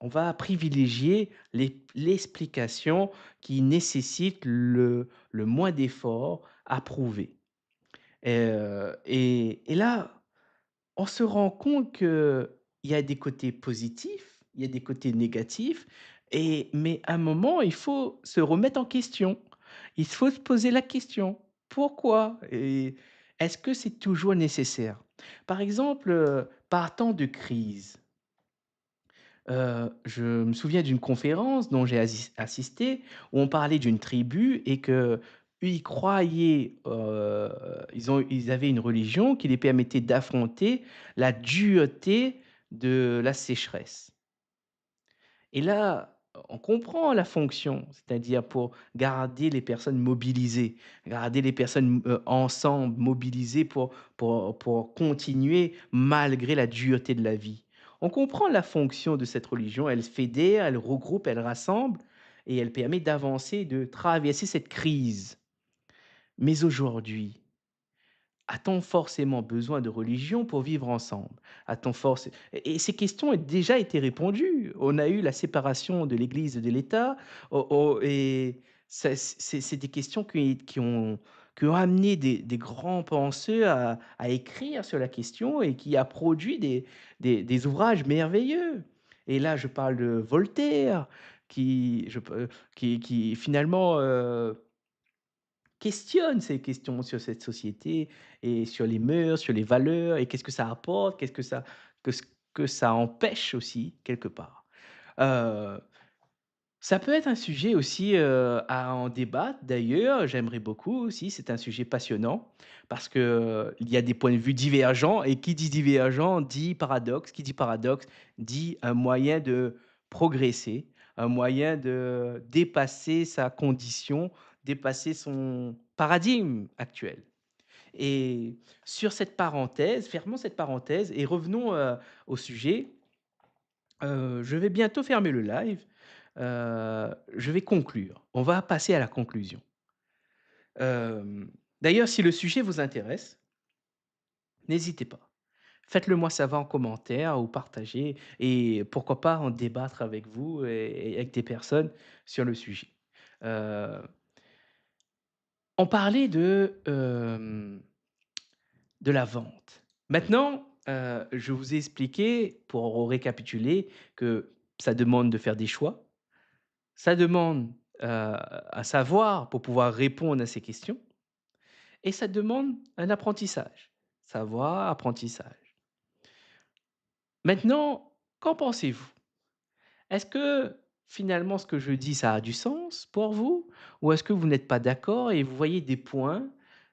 on va privilégier l'explication qui nécessite le moins d'efforts à prouver. Et là, on se rend compte qu'il y a des côtés positifs, il y a des côtés négatifs mais à un moment, il faut se remettre en question. Il faut se poser la question: «Pourquoi?» et est-ce que c'est toujours nécessaire? Par exemple, partant de crise, je me souviens d'une conférence dont j'ai assisté, où on parlait d'une tribu et qu'eux, ils croyaient, ils avaient une religion qui les permettait d'affronter la dureté de la sécheresse. Et là, on comprend la fonction, c'est-à-dire pour garder les personnes mobilisées, garder les personnes, ensemble, mobilisées pour continuer malgré la dureté de la vie. On comprend la fonction de cette religion, elle fédère, elle regroupe, elle rassemble et elle permet d'avancer, de traverser cette crise. Mais aujourd'hui, A-t-on forcément besoin de religion pour vivre ensemble? A-t-on forcé et ces questions ont déjà été répondues. On a eu la séparation de l'Église et de l'État, et c'est des questions qui ont amené des grands penseurs à écrire sur la question et qui a produit des ouvrages merveilleux. Et là, je parle de Voltaire qui finalement, questionne ces questions sur cette société et sur les mœurs, sur les valeurs et qu'est-ce que ça apporte, qu'est-ce que ça empêche aussi quelque part. Heu, Ça peut être un sujet aussi, à en débattre d'ailleurs, j'aimerais beaucoup aussi, c'est un sujet passionnant parce que, il y a des points de vue divergents et qui dit divergent dit paradoxe, qui dit paradoxe dit un moyen de progresser, un moyen de dépasser sa condition, dépasser son paradigme actuel. Et sur cette parenthèse, fermons cette parenthèse et revenons, au sujet. Je vais bientôt fermer le live. Je vais conclure. On va passer à la conclusion. D'ailleurs, si le sujet vous intéresse, n'hésitez pas. Faites-le moi savoir en commentaire ou partagez et pourquoi pas en débattre avec vous et avec des personnes sur le sujet. Heu, on parlait de la vente. Maintenant, je vous ai expliqué, pour récapituler, que ça demande de faire des choix. Ça demande, à savoir pour pouvoir répondre à ces questions et ça demande un apprentissage. Savoir, apprentissage. Maintenant, qu'en pensez-vous? Est-ce que finalement ce que je dis, ça a du sens pour vous? Ou est-ce que vous n'êtes pas d'accord et vous voyez des points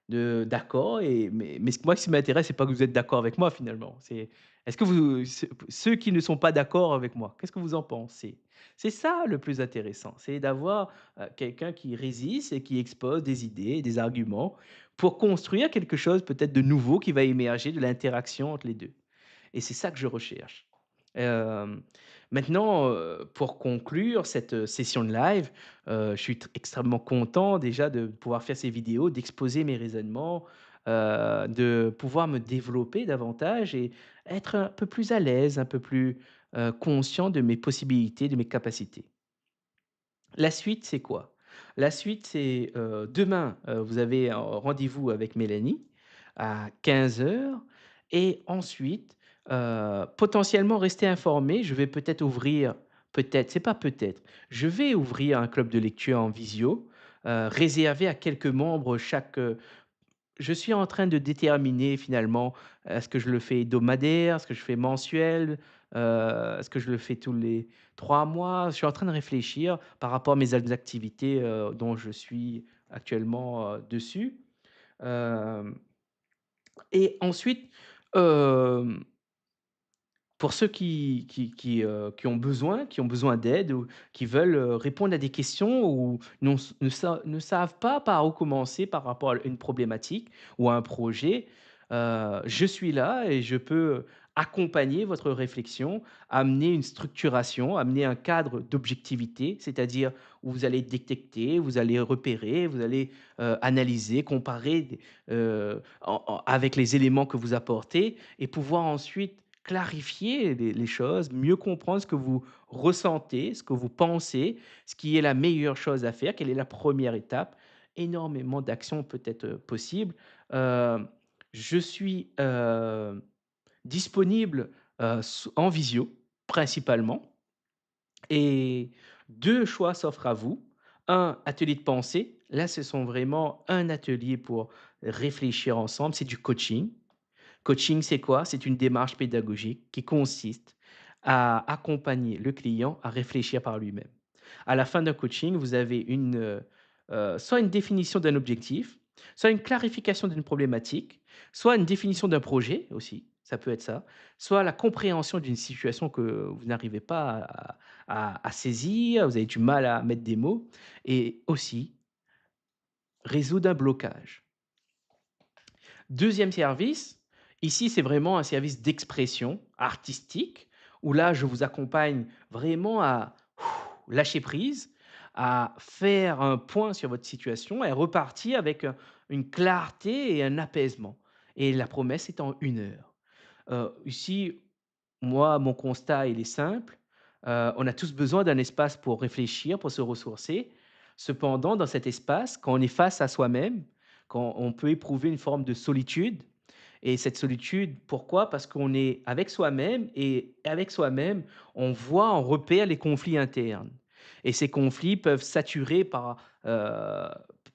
d'accord mais moi ce qui m'intéresse, c'est pas que vous êtes d'accord avec moi finalement, c'est est-ce que ceux qui ne sont pas d'accord avec moi, qu'est-ce que vous en pensez? C'est ça le plus intéressant, c'est d'avoir, quelqu'un qui résiste et qui expose des idées, des arguments pour construire quelque chose peut-être de nouveau qui va émerger de l'interaction entre les 2. Et c'est ça que je recherche. Hem, Maintenant, pour conclure cette, session de live, je suis extrêmement content déjà de pouvoir faire ces vidéos, d'exposer mes raisonnements, de pouvoir me développer davantage et être un peu plus à l'aise, un peu plus, conscient de mes possibilités, de mes capacités. La suite, c'est quoi? La suite, c'est, demain, vous avez un rendez-vous avec Mélanie à 15 heures et ensuite, potentiellement rester informé. Je vais peut-être ouvrir c'est pas peut-être, je vais ouvrir un club de lecture en visio, réservé à quelques membres je suis en train de déterminer finalement, est-ce que je le fais hebdomadaire? Est-ce que je fais mensuel? Est-ce que je le fais tous les 3 mois? Je suis en train de réfléchir par rapport à mes autres activités, dont je suis actuellement, dessus. Hem Et ensuite, hem pour ceux qui ont besoin d'aide ou qui veulent, répondre à des questions ou ne savent pas par où commencer par rapport à une problématique ou à un projet, je suis là et je peux accompagner votre réflexion, amener une structuration, amener un cadre d'objectivité, c'est-à-dire où vous allez détecter, vous allez repérer, vous allez, analyser, comparer avec les éléments que vous apportez et pouvoir ensuite clarifier les choses, mieux comprendre ce que vous ressentez, ce que vous pensez, ce qui est la meilleure chose à faire, quelle est la première étape. Énormément d'actions peut être, possibles. Heu, je suis, disponible, en visio, principalement et 2 choix s'offrent à vous. Un atelier de pensée, là, ce sont vraiment un atelier pour réfléchir ensemble, c'est du coaching. Coaching, c'est quoi? C'est une démarche pédagogique qui consiste à accompagner le client à réfléchir par lui-même. À la fin d'un coaching, vous avez soit une définition d'un objectif, soit une clarification d'une problématique, soit une définition d'un projet aussi, ça peut être ça, soit la compréhension d'une situation que vous n'arrivez pas à saisir, vous avez du mal à mettre des mots et aussi résoudre un blocage. Deuxième service, ici, c'est vraiment un service d'expression artistique où là, je vous accompagne vraiment à lâcher prise, à faire un point sur votre situation et repartir avec, une clarté et un apaisement et la promesse est en 1 heure. Ici, moi, mon constat, il est simple. On a tous besoin d'un espace pour réfléchir, pour se ressourcer. Cependant, dans cet espace, quand on est face à soi-même, quand on peut éprouver une forme de solitude, et cette solitude, pourquoi? Parce qu'on est avec soi-même et avec soi-même, on voit, on repère les conflits internes et ces conflits heu,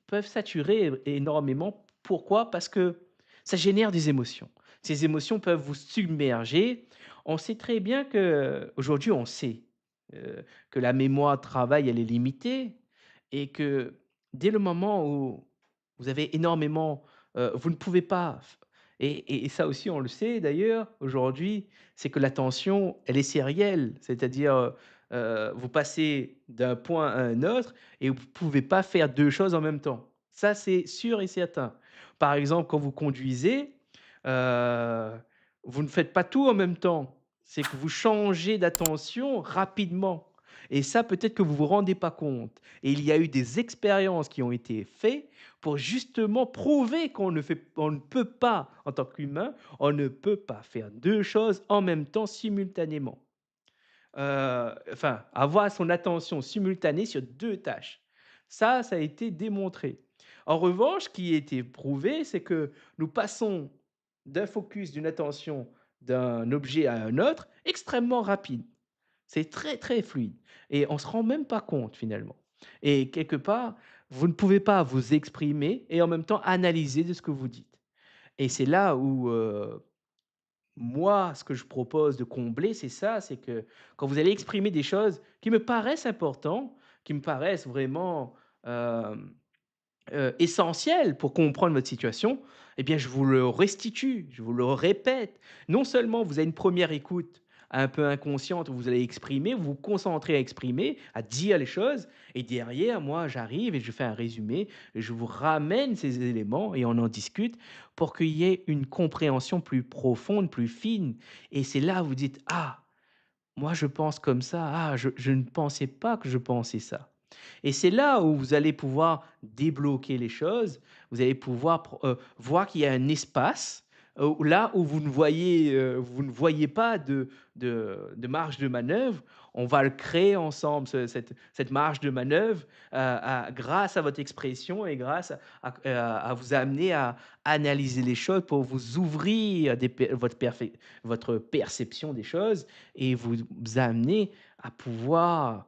peuvent saturer énormément. Pourquoi? Parce que ça génère des émotions. Ces émotions peuvent vous submerger. On sait très bien qu'aujourd'hui, on sait, que la mémoire de travail, elle est limitée et que dès le moment où vous avez énormément, vous ne pouvez pas et ça aussi, on le sait d'ailleurs aujourd'hui, c'est que l'attention, elle est sérielle. C'est-à-dire, vous passez d'un point à un autre et vous ne pouvez pas faire 2 choses en même temps. Ça, c'est sûr et certain. Par exemple, quand vous conduisez, heu, vous ne faites pas tout en même temps. C'est que vous changez d'attention rapidement et ça, peut-être que vous vous rendez pas compte et il y a eu des expériences qui ont été faites pour justement prouver on ne peut pas, en tant qu'humain, on ne peut pas faire 2 choses en même temps simultanément. Enfin, avoir son attention simultanée sur 2 tâches. Ça a été démontré. En revanche, ce qui a été prouvé, c'est que nous passons d'un focus, d'une attention d'un objet à un autre extrêmement rapide. C'est très, très fluide et on se rend même pas compte finalement et quelque part, vous ne pouvez pas vous exprimer et en même temps analyser de ce que vous dites et c'est là où, moi, ce que je propose de combler, c'est ça, c'est que quand vous allez exprimer des choses qui me paraissent importants, qui me paraissent vraiment, hem essentiel pour comprendre votre situation, eh bien, je vous le restitue, je vous le répète. Non seulement vous avez une première écoute un peu inconsciente où vous allez exprimer, vous vous concentrez à exprimer, à dire les choses et derrière, moi, j'arrive et je fais un résumé et je vous ramène ces éléments et on en discute pour qu'il y ait une compréhension plus profonde, plus fine et c'est là où vous dites: «Ah, moi je pense comme ça. Ah, je ne pensais pas que je pensais ça». Et c'est là où vous allez pouvoir débloquer les choses. Vous allez pouvoir voir qu'il y a un espace, là où vous ne voyez pas de marge de manœuvre. On va le créer ensemble, cette marge de manœuvre, grâce à votre expression et grâce à vous amener à analyser les choses pour vous ouvrir votre perception des choses et vous amener à pouvoir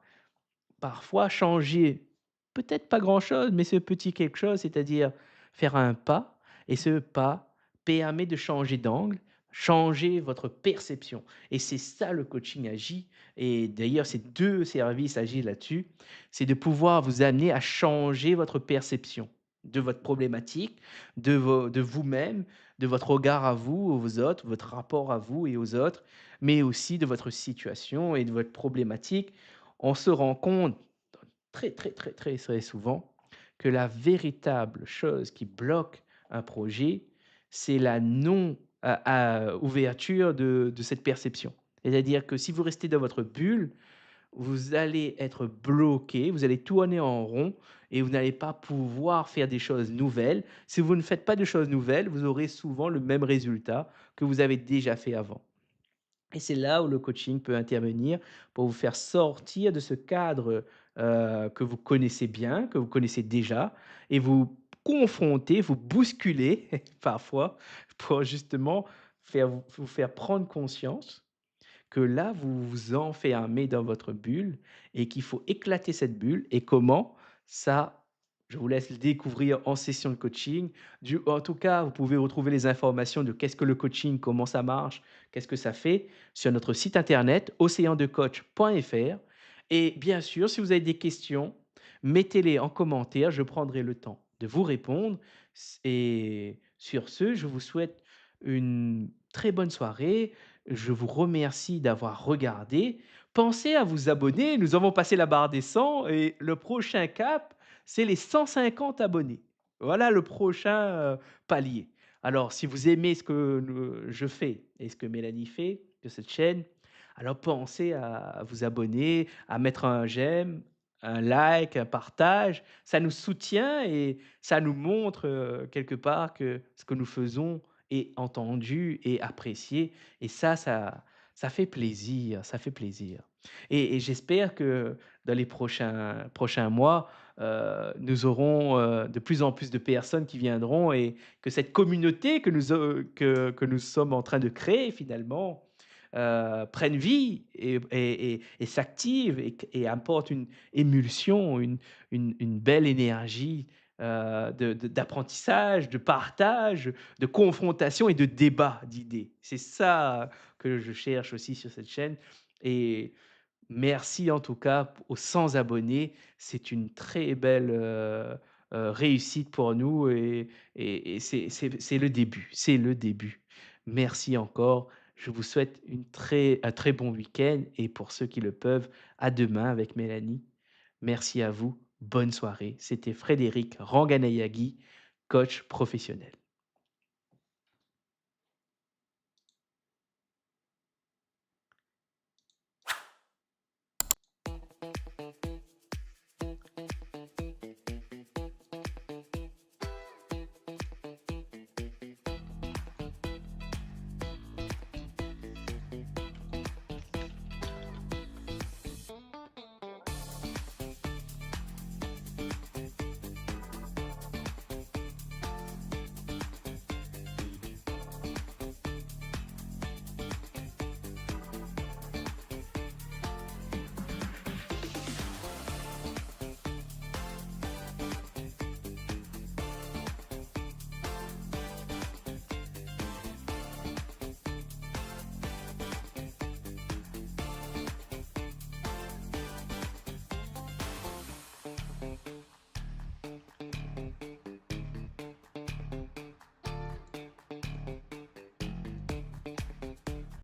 parfois changer, peut-être pas grand-chose, mais ce petit quelque chose, c'est-à-dire faire un pas et ce pas permet de changer d'angle, changer votre perception et c'est ça le coaching agit et d'ailleurs ces 2 services agissent là-dessus. C'est de pouvoir vous amener à changer votre perception de votre problématique, de vous-même, de votre regard à vous, aux autres, votre rapport à vous et aux autres, mais aussi de votre situation et de votre problématique. On se rend compte très, très, très, très, très souvent que la véritable chose qui bloque un projet, c'est la non ouverture de cette perception. C'est-à-dire que si vous restez dans votre bulle, vous allez être bloqué, vous allez tourner en rond et vous n'allez pas pouvoir faire des choses nouvelles. Si vous ne faites pas de choses nouvelles, vous aurez souvent le même résultat que vous avez déjà fait avant. Et c'est là où le coaching peut intervenir pour vous faire sortir de ce cadre, que vous connaissez bien, que vous connaissez déjà et vous confronter, vous bousculer parfois pour justement vous faire prendre conscience que là, vous vous enfermez dans votre bulle et qu'il faut éclater cette bulle et comment? Ça, je vous laisse le découvrir en session de coaching. En tout cas, vous pouvez retrouver les informations de qu'est-ce que le coaching, comment ça marche, qu'est-ce que ça fait sur notre site internet oceandecoach.fr et bien sûr, si vous avez des questions, mettez-les en commentaire, je prendrai le temps de vous répondre et sur ce, je vous souhaite une très bonne soirée, je vous remercie d'avoir regardé. Pensez à vous abonner. Nous avons passé la barre des 100 et le prochain cap, c'est les 150 abonnés. Voilà le prochain palier. Alors, si vous aimez ce que je fais et ce que Mélanie fait de cette chaîne, alors pensez à vous abonner, à mettre un j'aime, un like, un partage. Ça nous soutient et ça nous montre quelque part que ce que nous faisons et entendus et appréciés et ça fait plaisir, ça fait plaisir et j'espère que dans les prochains mois, nous aurons, de plus en plus de personnes qui viendront et que cette communauté que nous sommes en train de créer finalement, prenne vie et s'active et apporte une émulsion, une belle énergie, d'apprentissage, de partage, de confrontation et de débat d'idées. C'est ça que je cherche aussi sur cette chaîne et merci en tout cas aux 100 abonnés. C'est une très belle, réussite pour nous et c'est le début, c'est le début. Merci encore. Je vous souhaite un très bon week-end et pour ceux qui le peuvent, à demain avec Mélanie. Merci à vous. Bonne soirée. C'était Frédéric Ranganayagui, coach professionnel.